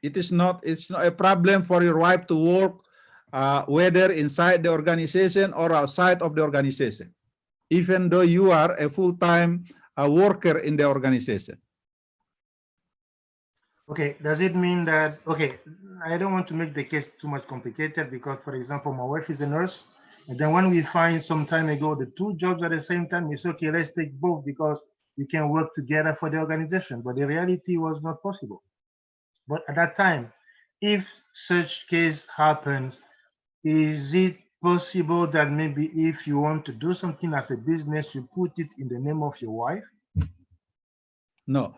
It's not a problem for your wife to work whether inside the organization or outside of the organization, even though you are a full-time worker in the organization. Okay, does it mean that, okay, I don't want to make the case too much complicated because, for example, my wife is a nurse And then when we find some time ago the two jobs at the same time, it's okay, let's take both because we can work together for the organization. But the reality was not possible. But at that time, if such case happens, is it possible that maybe if you want to do something as a business, you put it in the name of your wife? No.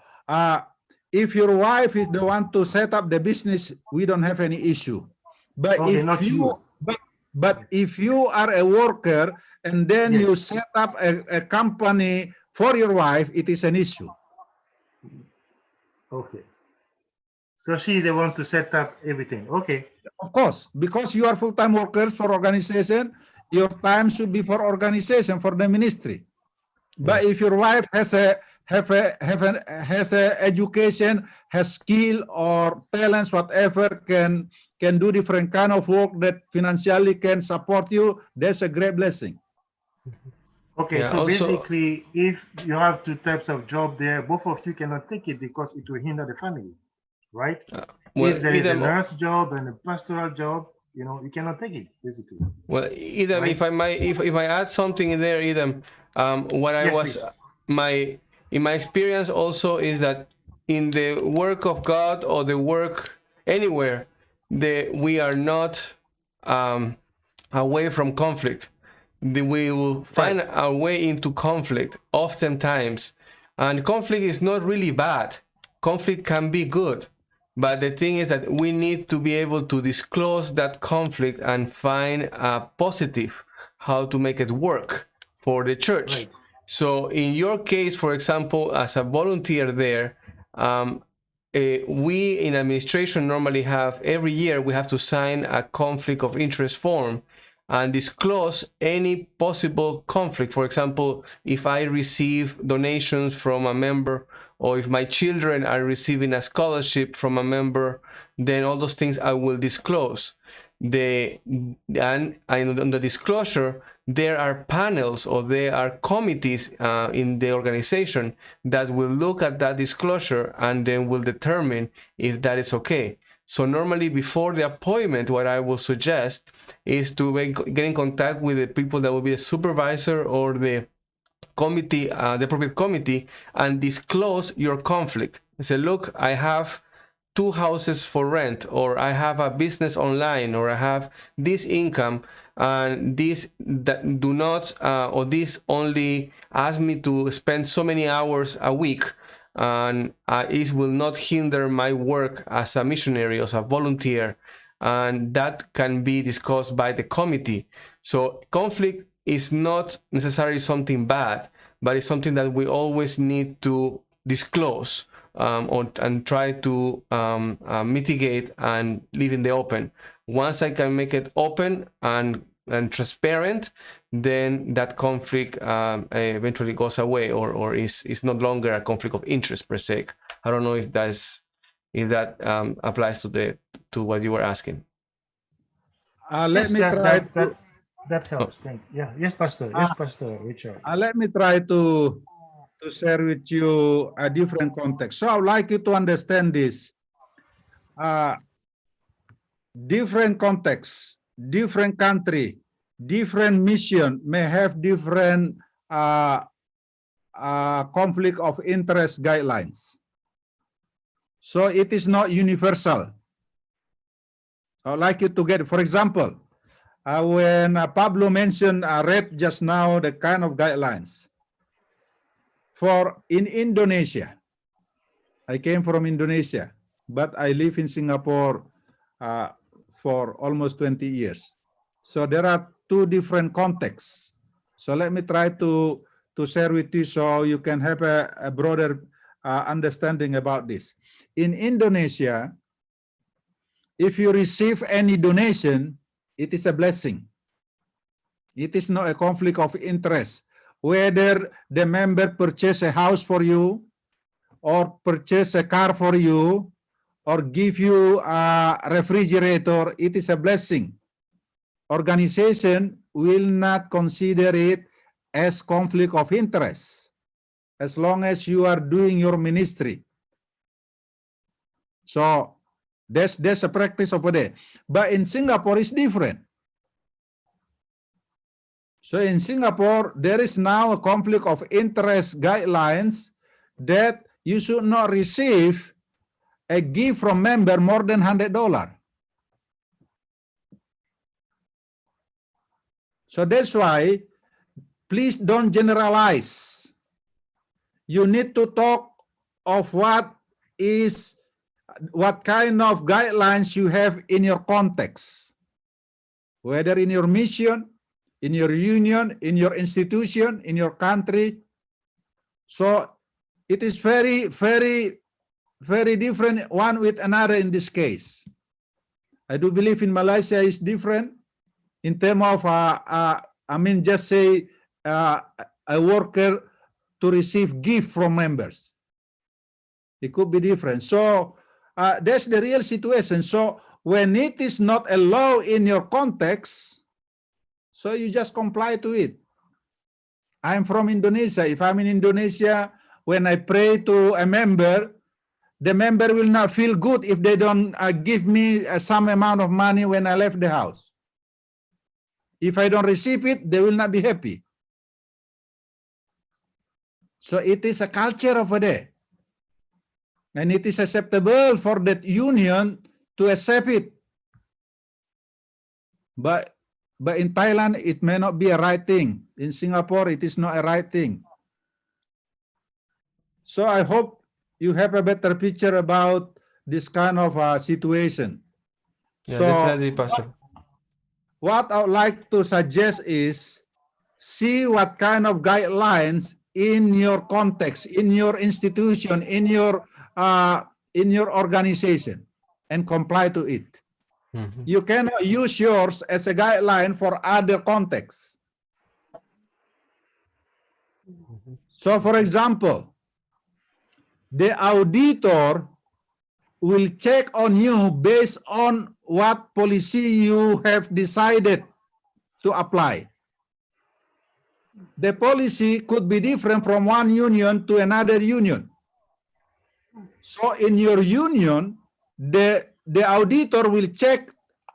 If your wife is the one to set up the business, we don't have any issue. But Okay, if not you. but if you are a worker and then Yes. you set up a company for your wife, it is an issue. Okay. So she's the one to set up everything. Okay. Of course, because you are full-time workers for organization, your time should be for organization, for the ministry. But if your wife has a education, has skill or talents, whatever, can do different kind of work that financially can support you, that's a great blessing. Okay, Yeah, so also- basically, if you have two types of job there, both of you cannot take it because it will hinder the family, right? Well, If there is a either- nurse job and a pastoral job, you cannot take it, basically. Well, Edom, Right. if I might, if I add something in there, Edom, what I Yes, was, in my experience also is that in the work of God or the work anywhere, we are not away from conflict. We will find our way into conflict oftentimes, and conflict is not really bad. Conflict can be good. But the thing is that we need to be able to disclose that conflict and find a positive, how to make it work for the church. Right. So in your case, for example, as a volunteer there, we in administration normally have, every year we have to sign a conflict of interest form and disclose any possible conflict. For example, if I receive donations from a member, or if my children are receiving a scholarship from a member, then all those things I will disclose. And on the disclosure, there are panels or there are committees in the organization that will look at that disclosure and then will determine if that is okay. So normally before the appointment, what I will suggest is to get in contact with the people that will be a supervisor or the committee, the appropriate committee, and disclose your conflict. Say, look, I have 2 houses for rent, or I have a business online, or I have this income, and this that do not, or this only ask me to spend so many hours a week, and it will not hinder my work as a missionary, as a volunteer, and that can be discussed by the committee. So conflict is not necessarily something bad, but it's something that we always need to disclose and try to mitigate and leave in the open. Once I can make it open and transparent, then that conflict eventually goes away, or is no longer a conflict of interest per se. I don't know if that applies to what you were asking. Let me try. That helps. Thank you. Yeah. Yes, Pastor. Yes, Pastor Richard. Let me try to share with you a different context. So I would like you to understand this. Different contexts, different country, different mission may have different conflict of interest guidelines. So it is not universal. I would like you to get, for example, when Pablo mentioned, read just now the kind of guidelines. For in Indonesia, I came from Indonesia, but I live in Singapore for almost 20 years. So there are 2 different contexts. So let me try to share with you so you can have a broader understanding about this. In Indonesia, if you receive any donation, it is a blessing. It is not a conflict of interest. Whether the member purchase a house for you, or purchase a car for you, or give you a refrigerator, it is a blessing. Organization will not consider it as conflict of interest as long as you are doing your ministry. So there's a practice over there. But in Singapore, it's different. So in Singapore, there is now a conflict of interest guidelines that you should not receive a gift from member more than $100. So that's why, please don't generalize. You need to talk of what kind of guidelines you have in your context, whether in your mission, in your union, in your institution, in your country. So it is very, very, very different one with another in this case. I do believe in Malaysia is different in terms of, just say a worker to receive gift from members. It could be different. So that's the real situation. So when it is not a law in your context, so you just comply to it. I'm from Indonesia. If I'm in Indonesia, when I pray to a member, the member will not feel good if they don't give me some amount of money when I left the house. If I don't receive it, they will not be happy. So it is a culture over there. And it is acceptable for that union to accept it. But in Thailand, it may not be a right thing. In Singapore, it is not a right thing. So I hope you have a better picture about this kind of situation. Yeah, so definitely, Pastor. what I would like to suggest is see what kind of guidelines in your context, in your institution, in your organization, and comply to it. Mhm. You cannot use yours as a guideline for other contexts. So, for example, the auditor will check on you based on what policy you have decided to apply. The policy could be different from one union to another union. So in your union, the auditor will check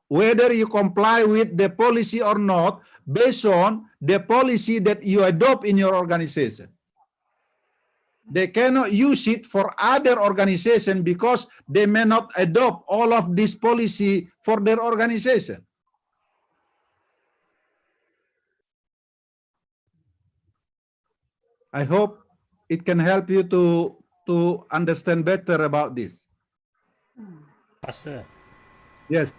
whether you comply with the policy or not based on the policy that you adopt in your organization. They cannot use it for other organization because they may not adopt all of this policy for their organization. I hope it can help you to understand better about this. Pastor, Yes,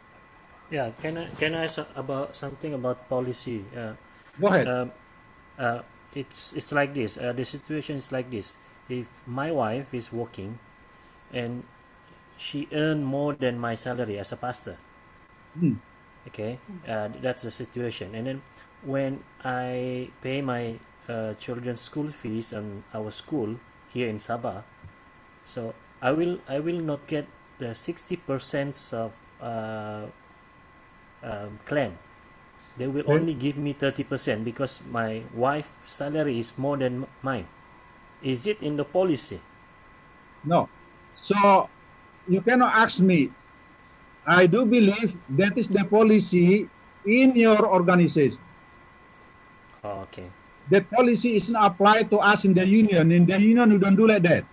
yeah, can I ask about something about policy? go ahead. It's like this. The situation is like this. If my wife is working and she earn more than my salary as a pastor, okay, that's the situation. And then when I pay my children's school fees and our school here in Sabah, so I will not get the 60% of claim. They will only give me 30% because my wife's salary is more than mine. Is it in the policy? No. So you cannot ask me. I do believe that is the policy in your organization. Oh, okay. The policy is not applied to us in the union. In the union, we don't do like that.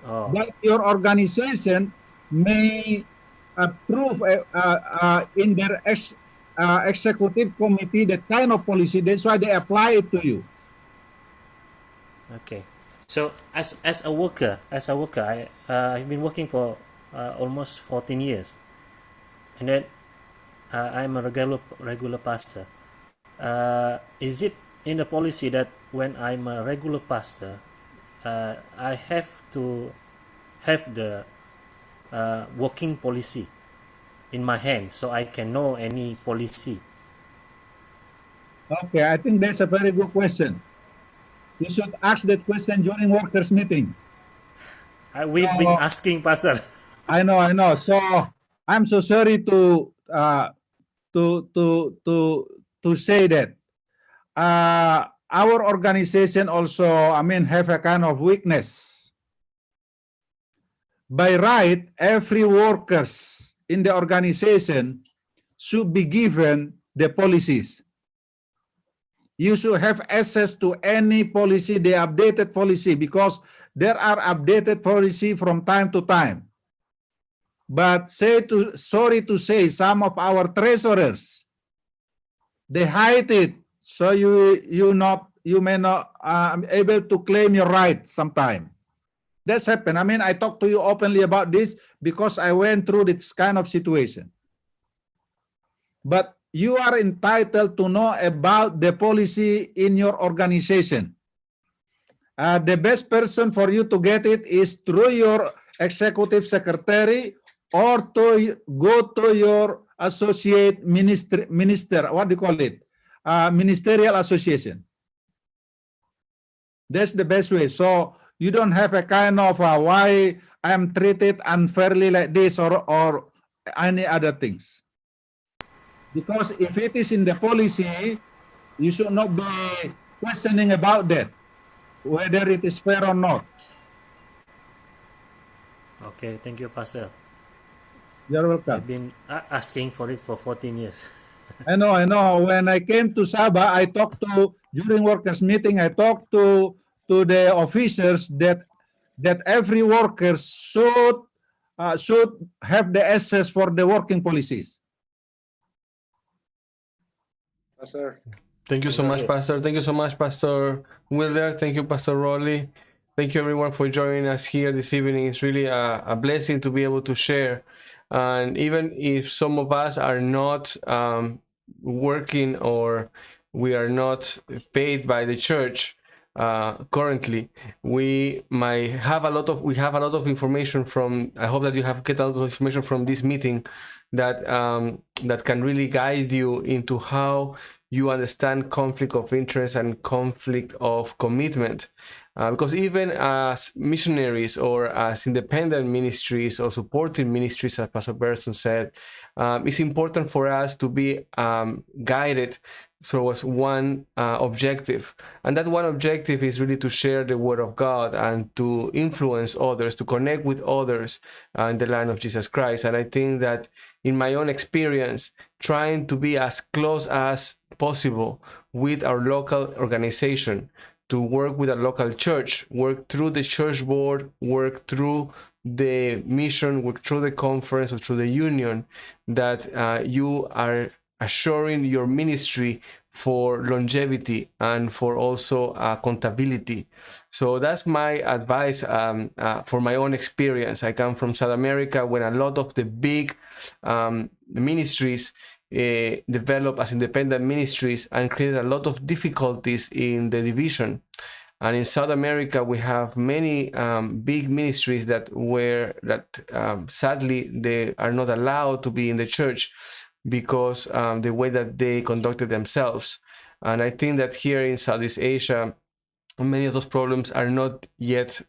Oh, But your organization may approve in their executive committee that kind of policy. That's why they apply it to you. okay. So as a worker, I've been working for almost 14 years, and then I'm a regular pastor. Is it in the policy that when I'm a regular pastor, I have to have the working policy in my hands so I can know any policy? Okay, I think that's a very good question. You should ask that question during workers' meeting. We've been asking, Pastor. I know. So I'm so sorry to say that our organization also, have a kind of weakness. By right, every workers in the organization should be given the policies. you should have access to any policy, the updated policy, because there are updated policy from time to time. But sorry to say, some of our treasurers, they hide it, so you may not able to claim your rights sometime. That's happened. I mean, I talk to you openly about this because I went through this kind of situation. But you are entitled to know about the policy in your organization. The best person for you to get it is through your executive secretary or to go to your associate minister, what do you call it? Ministerial association. That's the best way. So you don't have a kind of why I'm treated unfairly like this or any other things. Because if it is in the policy, you should not be questioning about that, whether it is fair or not. Okay, thank you, Pastor. You're welcome. I've been asking for it for 14 years. I know. When I came to Sabah, I talked to, during workers meeting, I talked to the officers that every worker should have the access for the working policies. Pastor. Thank you so much, Pastor. Thank you so much, Pastor Wilder. Thank you, Pastor Rolly. Thank you, everyone, for joining us here this evening. It's really a blessing to be able to share. And even if some of us are not working or we are not paid by the church currently, we have a lot of information from. I hope that you have get a lot of information from this meeting that can really guide you into how you understand conflict of interest and conflict of commitment. Because even as missionaries or as independent ministries or supporting ministries, as Pastor Berson said, it's important for us to be guided towards one objective. And that one objective is really to share the word of God and to influence others, to connect with others in the line of Jesus Christ. And I think that in my own experience, trying to be as close as possible with our local organization, to work with a local church, work through the church board, work through the mission, work through the conference or through the union, that you are assuring your ministry for longevity and for also accountability. So that's my advice for my own experience. I come from South America, when a lot of the big ministries developed as independent ministries and created a lot of difficulties in the division. And in South America, we have many big ministries that sadly they are not allowed to be in the church because the way that they conducted themselves. And I think that here in Southeast Asia, many of those problems are not yet,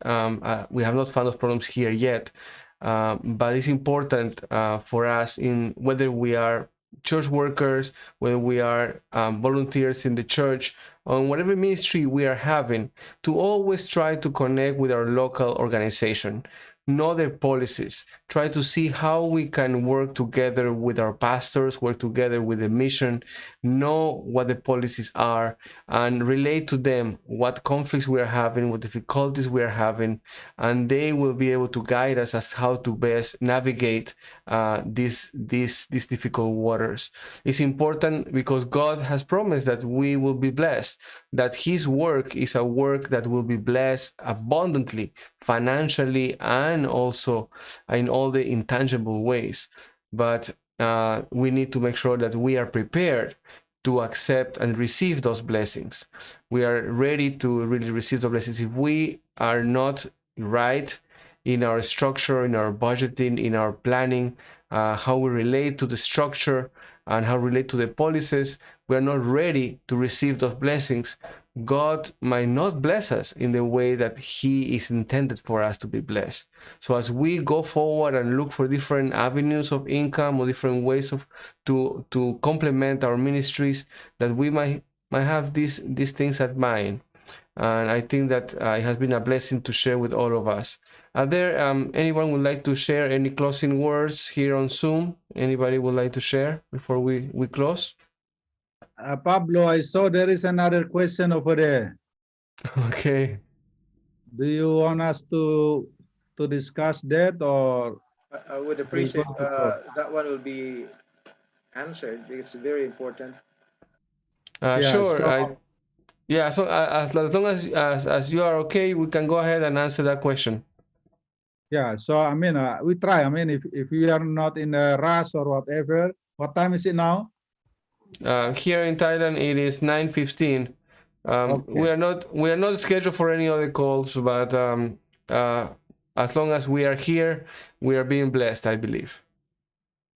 we have not found those problems here yet. But it's important for us, in whether we are church workers, whether we are volunteers in the church, on whatever ministry we are having, to always try to connect with our local organization, know their policies, try to see how we can work together with our pastors, work together with the mission, know what the policies are, and relate to them what conflicts we are having, what difficulties we are having, and they will be able to guide us as how to best navigate these difficult waters. It's important because God has promised that we will be blessed, that His work is a work that will be blessed abundantly, financially, and also in all the intangible ways. But we need to make sure that we are prepared to accept and receive those blessings. We are ready to really receive the blessings. If we are not right in our structure, in our budgeting, in our planning, how we relate to the structure and how we relate to the policies, we are not ready to receive those blessings. God might not bless us in the way that He is intended for us to be blessed. So as we go forward and look for different avenues of income or different ways to complement our ministries, that we might have these things at mind. And I think that it has been a blessing to share with all of us. Are there anyone would like to share any closing words here on Zoom? Anybody would like to share before we close? Pablo, I saw there is another question over there. Okay. Do you want us to discuss that, or I would we appreciate going to go? that one will be answered because it's very important. Yeah. Sure. So Yeah. So as long as you are okay, we can go ahead and answer that question. yeah. So I mean, we try. I mean, if we are not in a rush or whatever, what time is it now? Here in Thailand, it is 9:15. Okay. We are not scheduled for any other calls, but as long as we are here, we are being blessed, I believe.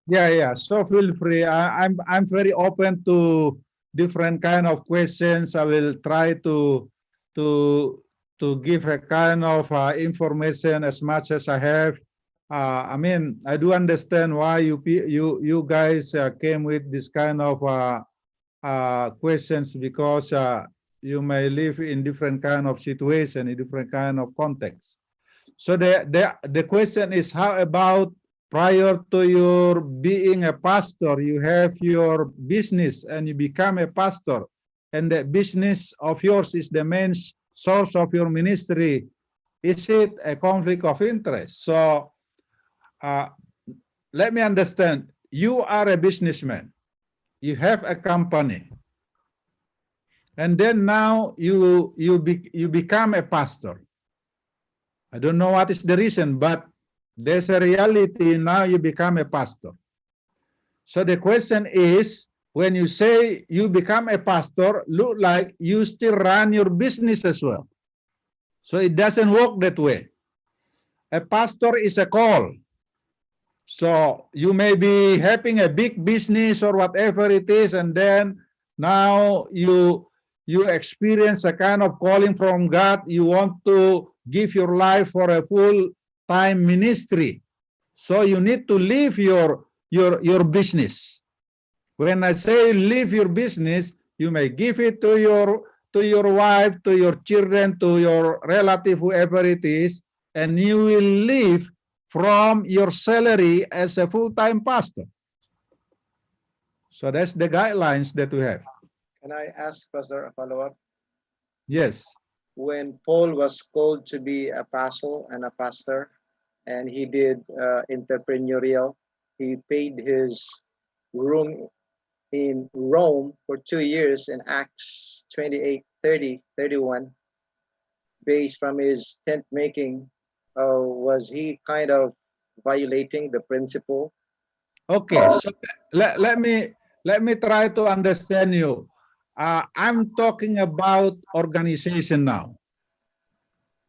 Yeah, yeah. So feel free. I'm very open to different kind of questions. I will try to give a kind of information as much as I have. I mean, I do understand why you guys came with this kind of questions, because you may live in different kind of situation, in different kind of context. So the question is, how about prior to your being a pastor, you have your business and you become a pastor, and the business of yours is the main source of your ministry? Is it a conflict of interest? So let me understand. You are a businessman. You have a company, and then now you become a pastor. I don't know what is the reason, but there's a reality. Now you become a pastor. So the question is, when you say you become a pastor, look like you still run your business as well. So it doesn't work that way. A pastor is a call. So you may be having a big business or whatever it is, and then now you experience a kind of calling from God. You want to give your life for a full-time ministry. So you need to leave your business. When I say leave your business, you may give it to your wife, to your children, to your relative, whoever it is, and you will live from your salary as a full-time pastor. So that's the guidelines that we have. Can I ask Pastor a follow-up? Yes. When Paul was called to be a apostle and a pastor, and he did entrepreneurial, he paid his room in Rome for 2 years in Acts 28, 30, 31, based from his tent making. Was he kind of violating the principle? Okay. So let me try to understand you. I'm talking about organization now.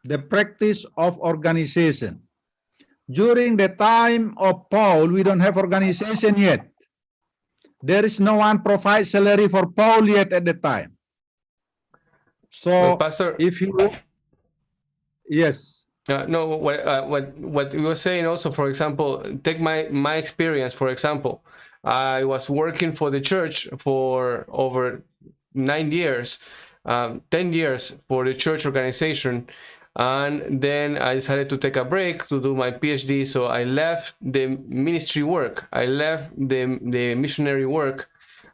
The practice of organization. During the time of Paul, we don't have organization yet. There is no one provide salary for Paul yet at the time. So Well, Pastor, if you, yes. no, what you were saying also, for example, take my experience, for example. I was working for the church for over 9 years, 10 years for the church organization. And then I decided to take a break to do my PhD. So I left the ministry work. I left the missionary work.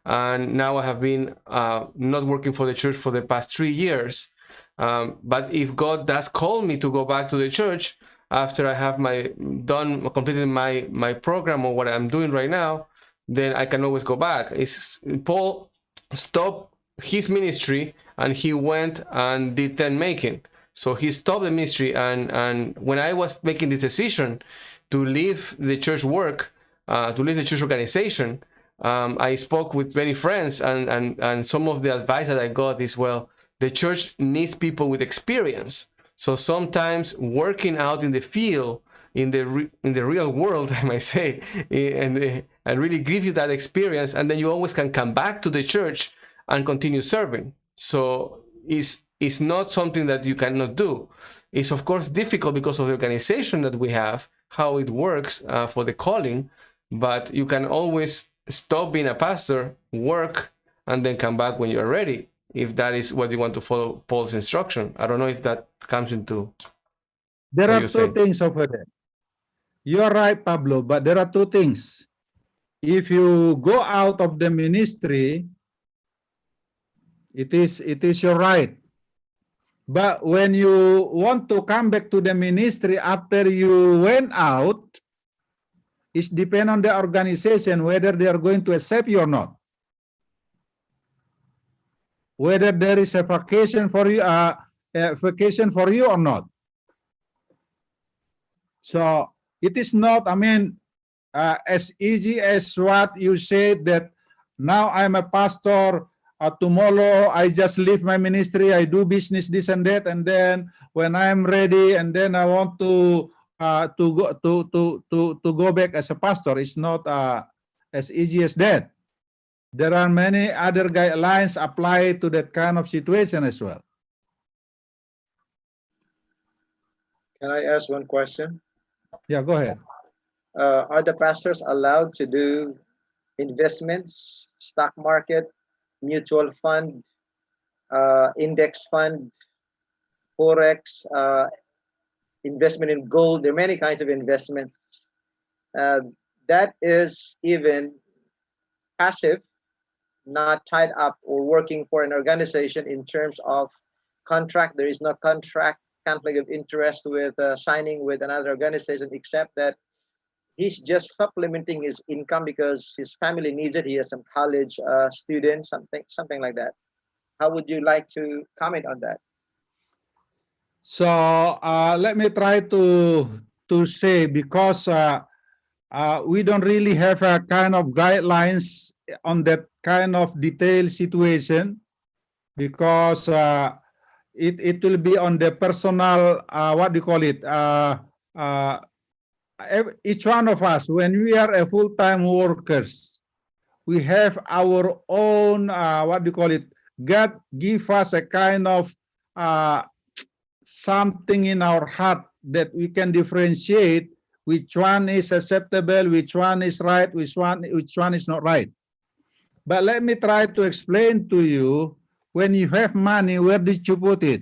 And now I have been not working for the church for the past 3 years. But if God does call me to go back to the church after I have completed my program or what I'm doing right now, then I can always go back. Paul stopped his ministry and he went and did tent making. So he stopped the ministry, and when I was making the decision to leave the church work, to leave the church organization, I spoke with many friends, and some of the advice that I got is, well, the church needs people with experience. So sometimes working out in the field, in the real world, I might say, and really give you that experience, and then you always can come back to the church and continue serving. So it's not something that you cannot do. It's of course difficult because of the organization that we have, how it works for the calling, but you can always stop being a pastor, work, and then come back when you're ready, if that is what you want to follow Paul's instruction. I don't know if that comes into. There are two things over there. You are right, Pablo, but there are two things. If you go out of the ministry, It is your right. But when you want to come back to the ministry after you went out, it depends on the organization whether they are going to accept you or not. Whether there is a vacation for you, or not. So it is not, as easy as what you said that now I'm a pastor. Tomorrow I just leave my ministry, I do business this and that, and then when I'm ready, and then I want to go back as a pastor. It's not as easy as that. There are many other guidelines applied to that kind of situation as well. Can I ask one question? Yeah, go ahead. Are the pastors allowed to do investments, stock market, mutual fund, index fund, forex, investment in gold? There are many kinds of investments. That is even passive, not tied up or working for an organization in terms of contract. There is no contract conflict of interest with signing with another organization, except that he's just supplementing his income because his family needs it. He has some college students, something like that. How would you like to comment on that? So let me try to say, because we don't really have a kind of guidelines on that kind of detailed situation, because it will be on the personal, what do you call it? Each one of us, when we are a full-time workers, we have our own, what do you call it? God give us a kind of something in our heart that we can differentiate which one is acceptable, which one is right, which one is not right. But let me try to explain to you, when you have money, where did you put it?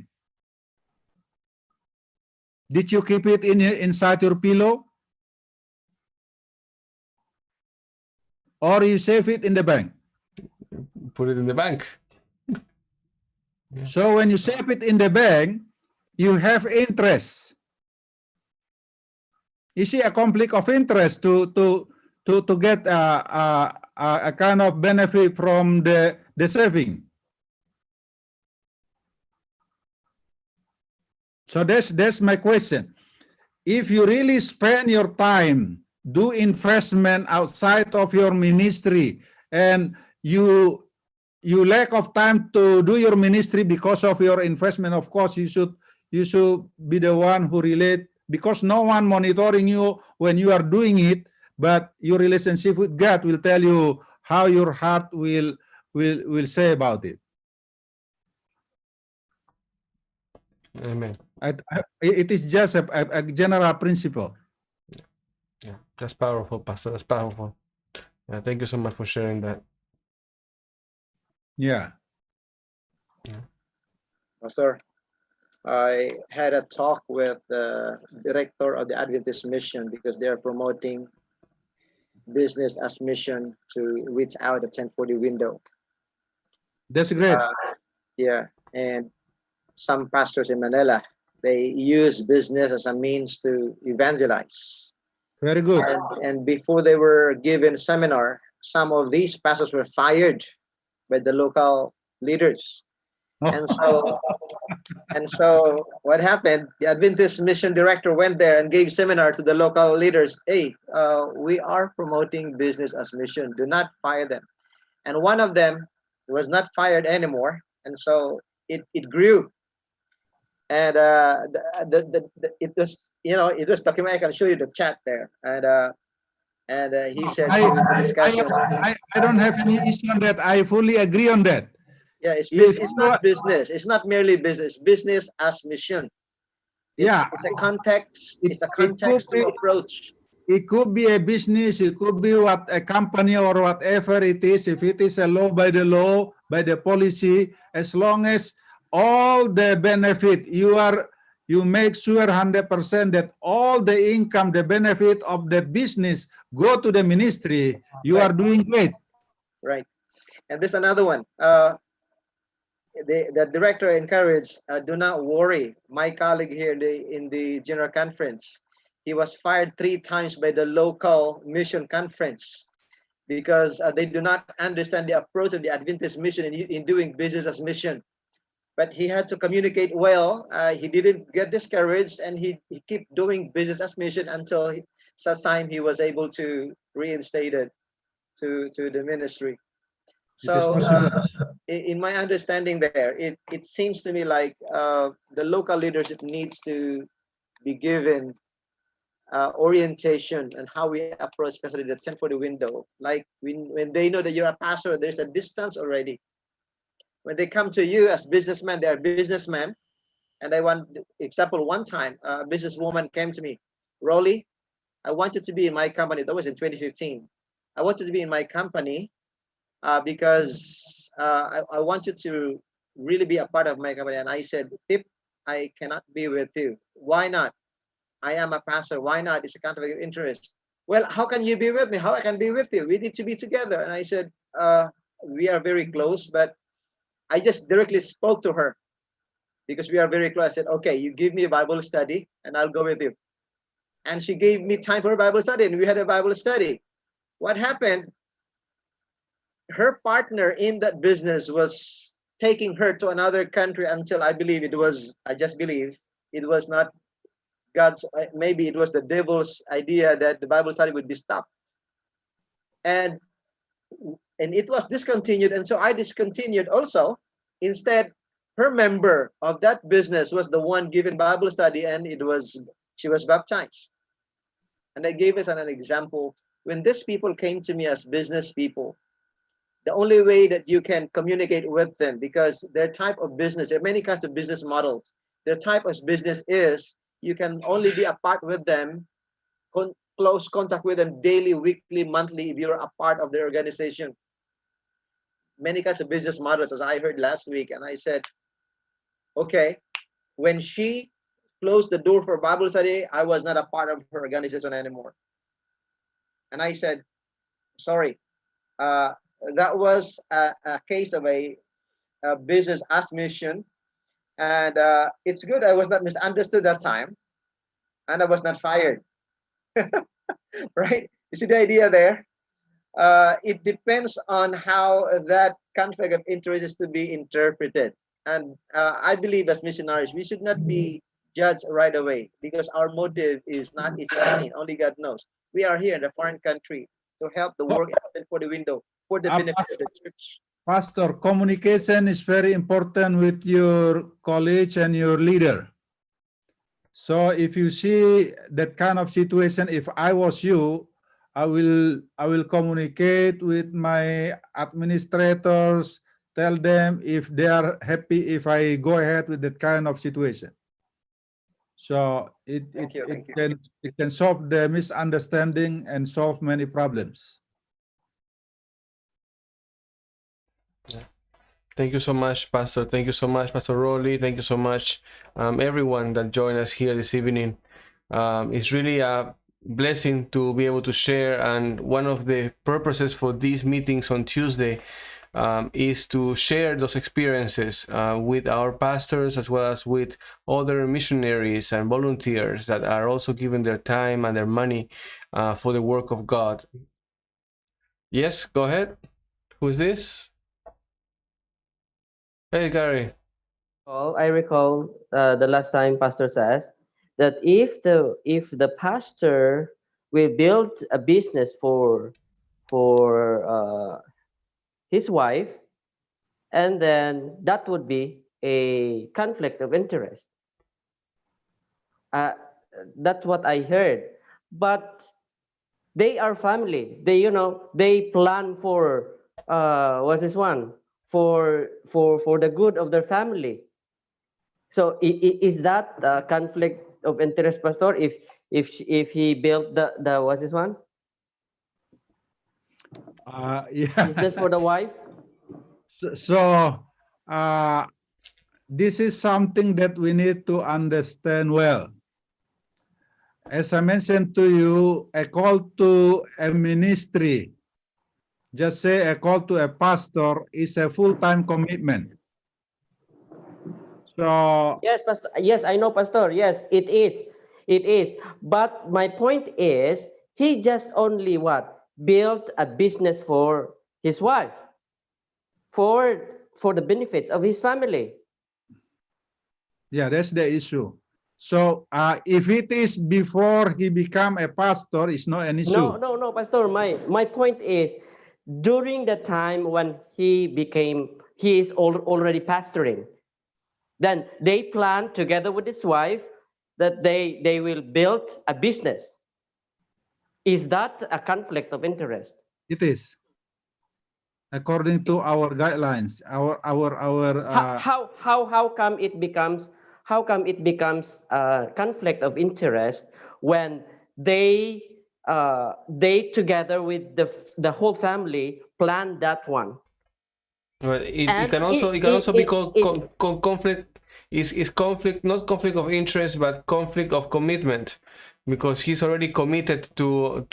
Did you keep it inside your pillow? Or you save it in the bank? Put it in the bank. So when you save it in the bank, you have interest. You see a conflict of interest to get a kind of benefit from the saving. So that's my question. If you really spend your time, do investment outside of your ministry, and you lack of time to do your ministry because of your investment, of course you should be the one who relate, because no one monitoring you when you are doing it, but your relationship with God will tell you how your heart will say about it. Amen. It is just a general principle. Yeah, that's powerful, Pastor. That's powerful. Yeah, thank you so much for sharing that. Yeah. Pastor, I had a talk with the director of the Adventist mission, because they are promoting business as mission to reach out the 1040 window. That's great. Yeah, and some pastors in Manila, they use business as a means to evangelize. Very good. And before they were given seminar, some of these pastors were fired by the local leaders. And so what happened? The Adventist mission director went there and gave seminar to the local leaders. Hey, we are promoting business as mission. Do not fire them. And one of them was not fired anymore, and so it grew. And it was documented. I can show you the chat there. And he said during the discussion, I don't have any issue on that. I fully agree on that. yeah, it's not business. It's not merely business. Business as mission. It's a context. It's a context to approach. It could be a business. It could be a company or whatever it is. If it is a law, by the policy, as long as all the benefit you make sure 100% that all the income, the benefit of that business go to the ministry, you are doing great. Right. And there's another one. the director encouraged, do not worry. My colleague here in the general conference, he was fired 3 times by the local mission conference because they do not understand the approach of the Adventist mission in doing business as mission. But he had to communicate well. He didn't get discouraged, and he kept doing business as mission until such time he was able to reinstate it to the ministry. It is So possible. in my understanding there, it seems to me like the local leadership needs to be given orientation and how we approach, especially the 1040 window. Like when they know that you're a pastor, there's a distance already. When they come to you as businessmen, they are businessmen. And I want, example, one time a businesswoman came to me, Rolly, I wanted to be in my company. That was in 2015. I wanted to be in my company because I wanted to really be a part of my company. And I said, Tip, I cannot be with you. Why not? I am a pastor. Why not? It's a conflict of interest. Well, how can you be with me? How I can be with you? We need to be together. And I said, we are very close, but I just directly spoke to her because we are very close. I said, okay, you give me a Bible study and I'll go with you. And she gave me time for a Bible study, and we had a Bible study. What happened? Her partner in that business was taking her to another country until I just believe it was not God's, maybe it was the devil's idea that the Bible study would be stopped. And it was discontinued, and so I discontinued also. Instead, her member of that business was the one given Bible study, and she was baptized. And I gave it as an example. When these people came to me as business people, the only way that you can communicate with them, because their type of business, there are many kinds of business models. Their type of business is you can only be apart with them, close contact with them daily, weekly, monthly, if you're a part of their organization. Many kinds of business models, as I heard last week. And I said, okay, when she closed the door for Bible study, I was not a part of her organization anymore. And I said, sorry, that was a case of a business as mission. And it's good I was not misunderstood that time, and I was not fired. Right? You see the idea there? It depends on how that conflict of interest is to be interpreted. And I believe as missionaries, we should not be judged right away because our motive is not easy to see. Only God knows. We are here in a foreign country to help the work for the window for the benefit of the church. Pastor, communication is very important with your college and your leader. So if you see that kind of situation, if I was you, I will communicate with my administrators, tell them if they are happy if I go ahead with that kind of situation. So it can solve the misunderstanding and solve many problems. Thank you so much, Pastor. Thank you so much, Pastor Rolly. Thank you so much, everyone that joined us here this evening. It's really a blessing to be able to share, and one of the purposes for these meetings on Tuesday is to share those experiences with our pastors as well as with other missionaries and volunteers that are also giving their time and their money for the work of God. Yes, go ahead. Who is this? Hey, Gary. I recall the last time Pastor says that if the pastor will build a business for his wife, and then that would be a conflict of interest. That's what I heard. But they are family. They plan for what's this one? For the good of their family. So is that a conflict of interest, Pastor? If he built the what's this one? Yeah. Is this for the wife? So this is something that we need to understand well. As I mentioned to you, a call to a ministry, just say a call to a pastor, is a full-time commitment. So Yes, Pastor. Yes, I know, Pastor. Yes, it is. It is. But my point is, he just only what? Built a business for his wife, for the benefits of his family. yeah, that's the issue. So if it is before he become a pastor, it's not an issue. No, Pastor. My point is, during the time when he is already pastoring, then they plan together with his wife that they will build a business. Is that a conflict of interest? It is according to our guidelines. How come it becomes a conflict of interest when they together with the whole family plan that one? But it And can also be called conflict. Is conflict, not conflict of interest, but conflict of commitment, because he's already committed to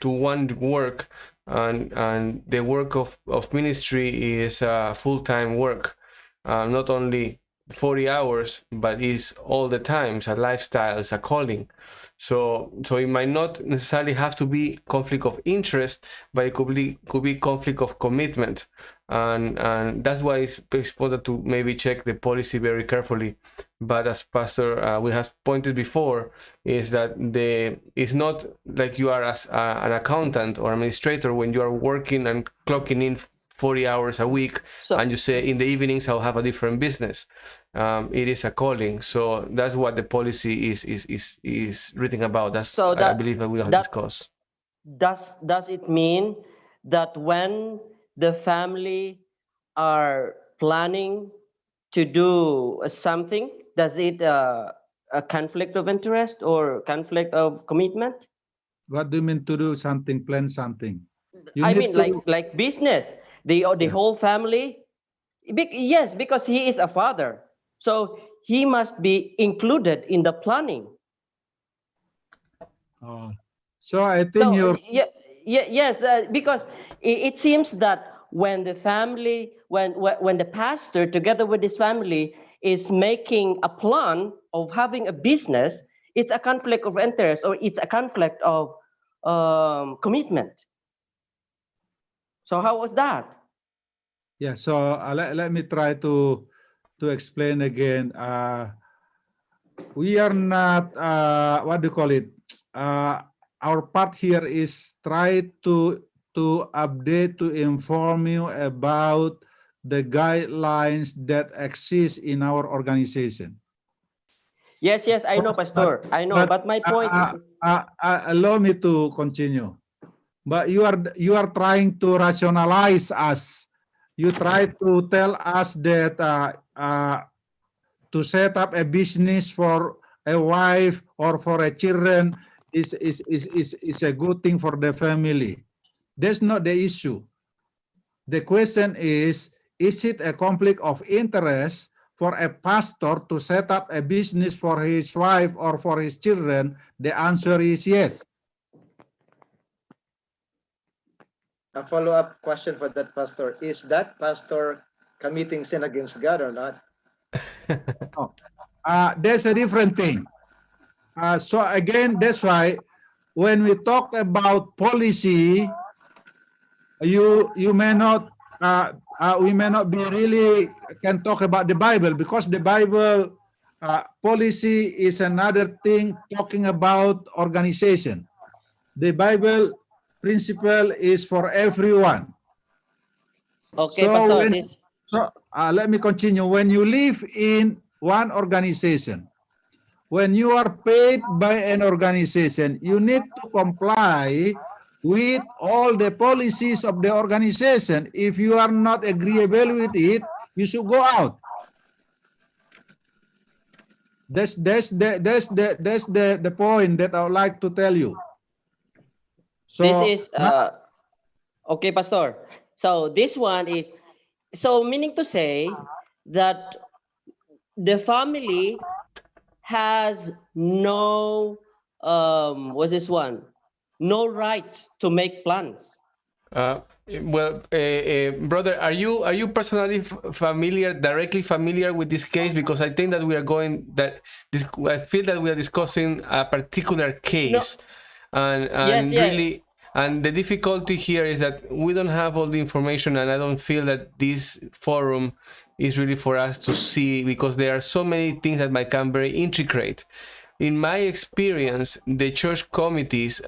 one work, and the work of ministry is full-time work, not only 40 hours, but is all the time. It's a lifestyle, it's a calling. So it might not necessarily have to be conflict of interest, but it could be conflict of commitment, and that's why it's important to maybe check the policy very carefully. But as Pastor we have pointed before, is that it's not like you are as an accountant or administrator when you are working and clocking in 40 hours a week, and you say in the evenings I'll have a different business. It is a calling, so that's what the policy is written about. That's So I believe that we have discussed. does it mean that when the family are planning to do something, does it a conflict of interest or conflict of commitment? What do you mean to do something, plan something? You I need mean, to, like business. The Yeah. whole family. Yes, because he is a father, so he must be included in the planning. So I think So you're yes, because it seems that when the family, when the pastor together with his family is making a plan of having a business, it's a conflict of interest or it's a conflict of commitment. So how was that? Yeah, so let me try to explain again. We are not what do you call it? Our part here is try to update, to inform you about the guidelines that exist in our organization. Yes, I know, Pastor. I know, but my point. Allow me to continue. But you are trying to rationalize us. You try to tell us that to set up a business for a wife or for a children is a good thing for the family. That's not the issue. The question is it a conflict of interest for a pastor to set up a business for his wife or for his children? The answer is yes. A follow-up question for that pastor: is that pastor committing sin against God or not? That's a different thing. So again, that's why when we talk about policy, you may not we may not be really can talk about the Bible, because the Bible policy is another thing talking about organization. The Bible principle is for everyone. Okay, So Pastor. let me continue. When you live in one organization, when you are paid by an organization, you need to comply with all the policies of the organization. If you are not agreeable with it, you should go out. That's the point that I would like to tell you. So This is okay, Pastor. So this one is, so meaning to say that the family has no what's this one? No right to make plans. Brother, are you personally directly familiar with this case? Because I think that we are going that this. I feel that we are discussing a particular case, and Yes, yes. really, and the difficulty here is that we don't have all the information, and I don't feel that this forum is really for us to see, because there are so many things that might become very intricate. In my experience, the church committees,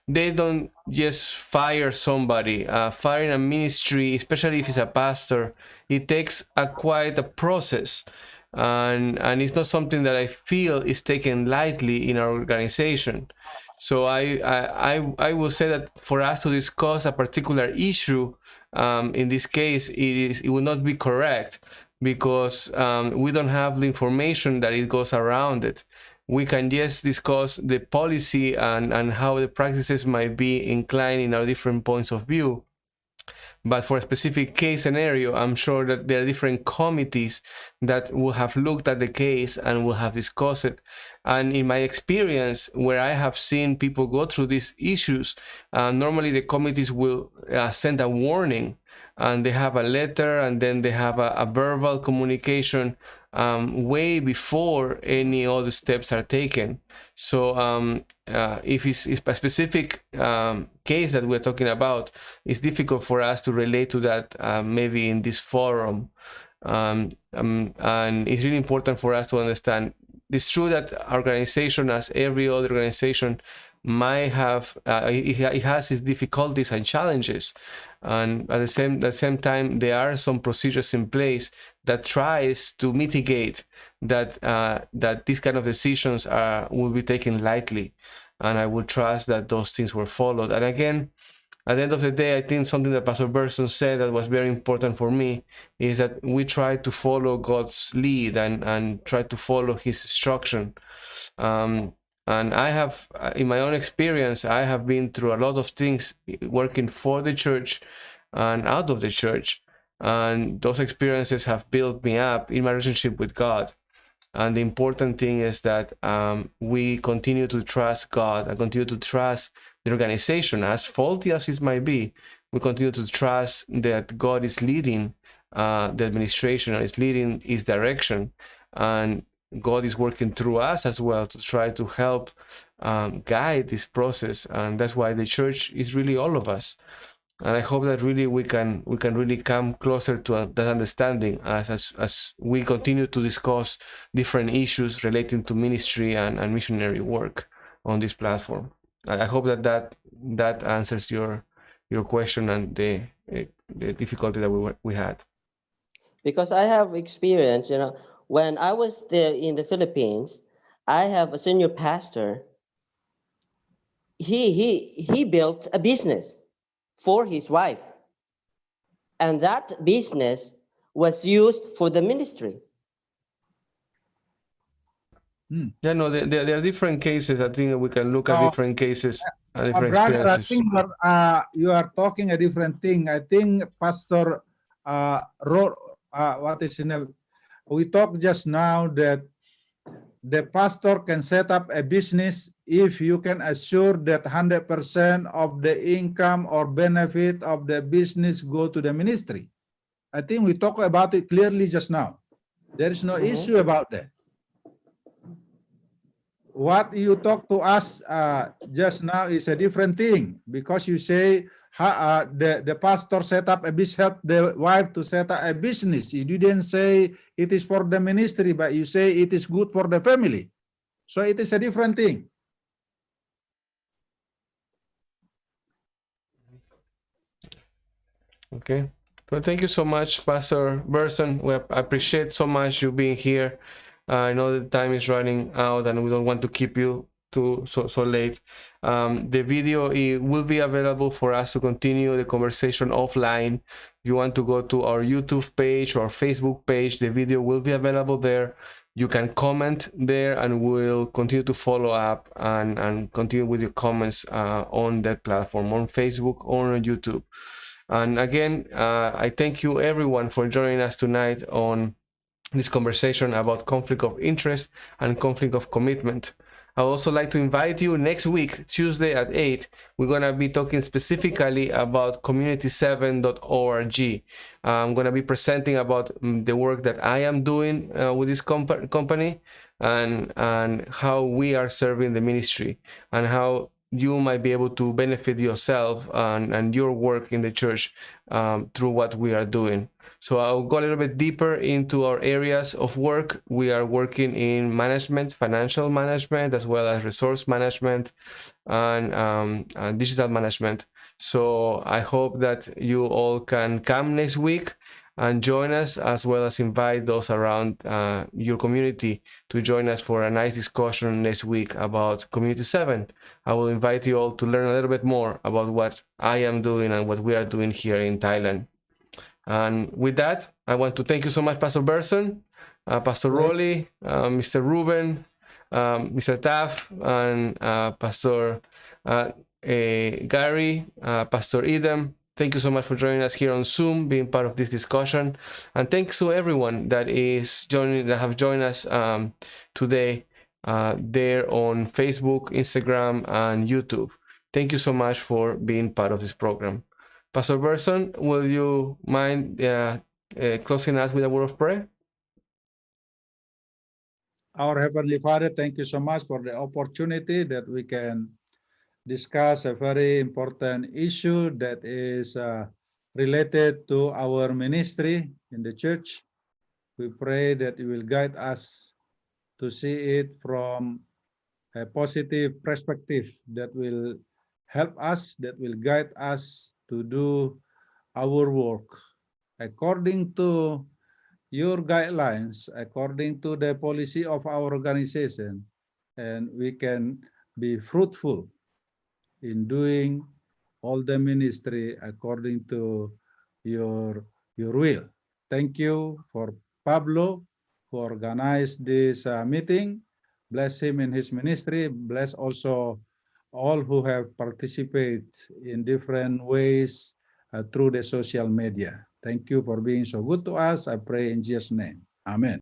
they don't just fire somebody. Firing a ministry, especially if it's a pastor, it takes quite a process, and it's not something that I feel is taken lightly in our organization. So I will say that for us to discuss a particular issue, in this case, it will not be correct, because we don't have the information that it goes around it. We can just discuss the policy and how the practices might be inclined in our different points of view. But for a specific case scenario, I'm sure that there are different committees that will have looked at the case and will have discussed it. And in my experience, where I have seen people go through these issues, normally the committees will send a warning, and they have a letter, and then they have a verbal communication way before any other steps are taken. So if it's a specific case that we're talking about, it's difficult for us to relate to that maybe in this forum. And it's really important for us to understand. It's true that our organization, as every other organization, might have it has its difficulties and challenges, and at the same time there are some procedures in place that tries to mitigate that these kind of decisions will be taken lightly, and I will trust that those things were followed. And again, at the end of the day, I think something that Pastor Berson said that was very important for me is that we try to follow God's lead and try to follow his instruction. And I have, in my own experience, I have been through a lot of things working for the church and out of the church. And those experiences have built me up in my relationship with God. And the important thing is that we continue to trust God and continue to trust the organization, as faulty as it might be. We continue to trust that God is leading the administration and is leading his direction. And God is working through us as well to try to help guide this process. And that's why the church is really all of us. And I hope that really we can really come closer to that understanding as we continue to discuss different issues relating to ministry and missionary work on this platform. And I hope that answers your question and the difficulty that we had. Because I have experience, when I was there in the Philippines, I have a senior pastor. He built a business for his wife, and that business was used for the ministry. Yeah, no, there are different cases. I think we can look at different cases and different brother, I experiences. think you are talking a different thing. I think Pastor wrote, what is his name? We talked just now that the pastor can set up a business if you can assure that 100% of the income or benefit of the business go to the ministry. I think we talked about it clearly just now. There is no issue about that. What you talk to us just now is a different thing, because you say the pastor set up a business, help the wife to set up a business. You didn't say it is for the ministry, but you say it is good for the family. So it is a different thing. Okay. Well, thank you so much, Pastor Berson. We appreciate so much you being here. I know the time is running out and we don't want to keep you so late. The video will be available for us to continue the conversation offline. If you want to go to our YouTube page or Facebook page, the video will be available there. You can comment there and we'll continue to follow up and continue with your comments on that platform, on Facebook or on YouTube. And again, I thank you everyone for joining us tonight on this conversation about conflict of interest and conflict of commitment. I would also like to invite you next week, Tuesday at 8. We're going to be talking specifically about community7.org. I'm going to be presenting about the work that I am doing with this company and how we are serving the ministry and how you might be able to benefit yourself and your work in the church through what we are doing. So I'll go a little bit deeper into our areas of work. We are working in management, financial management, as well as resource management and digital management. So I hope that you all can come next week and join us, as well as invite those around your community to join us for a nice discussion next week about Community 7. I will invite you all to learn a little bit more about what I am doing and what we are doing here in Thailand. And with that, I want to thank you so much, Pastor Berson, Pastor Rolly, Mr. Ruben, Mr. Taff, and Pastor Gary, Pastor Edem. Thank you so much for joining us here on Zoom, being part of this discussion. And thanks to everyone that have joined us today there on Facebook, Instagram, and YouTube. Thank you so much for being part of this program. Pastor Berson, will you mind closing us with a word of prayer? Our Heavenly Father, thank you so much for the opportunity that we can discuss a very important issue that is related to our ministry in the church. We pray that you will guide us to see it from a positive perspective that will help us, that will guide us to do our work according to your guidelines, according to the policy of our organization, and we can be fruitful in doing all the ministry according to your will. Thank you for Pablo who organized this meeting. Bless him in his ministry. Bless also all who have participated in different ways through the social media. Thank you for being so good to us. I pray in Jesus' name. Amen.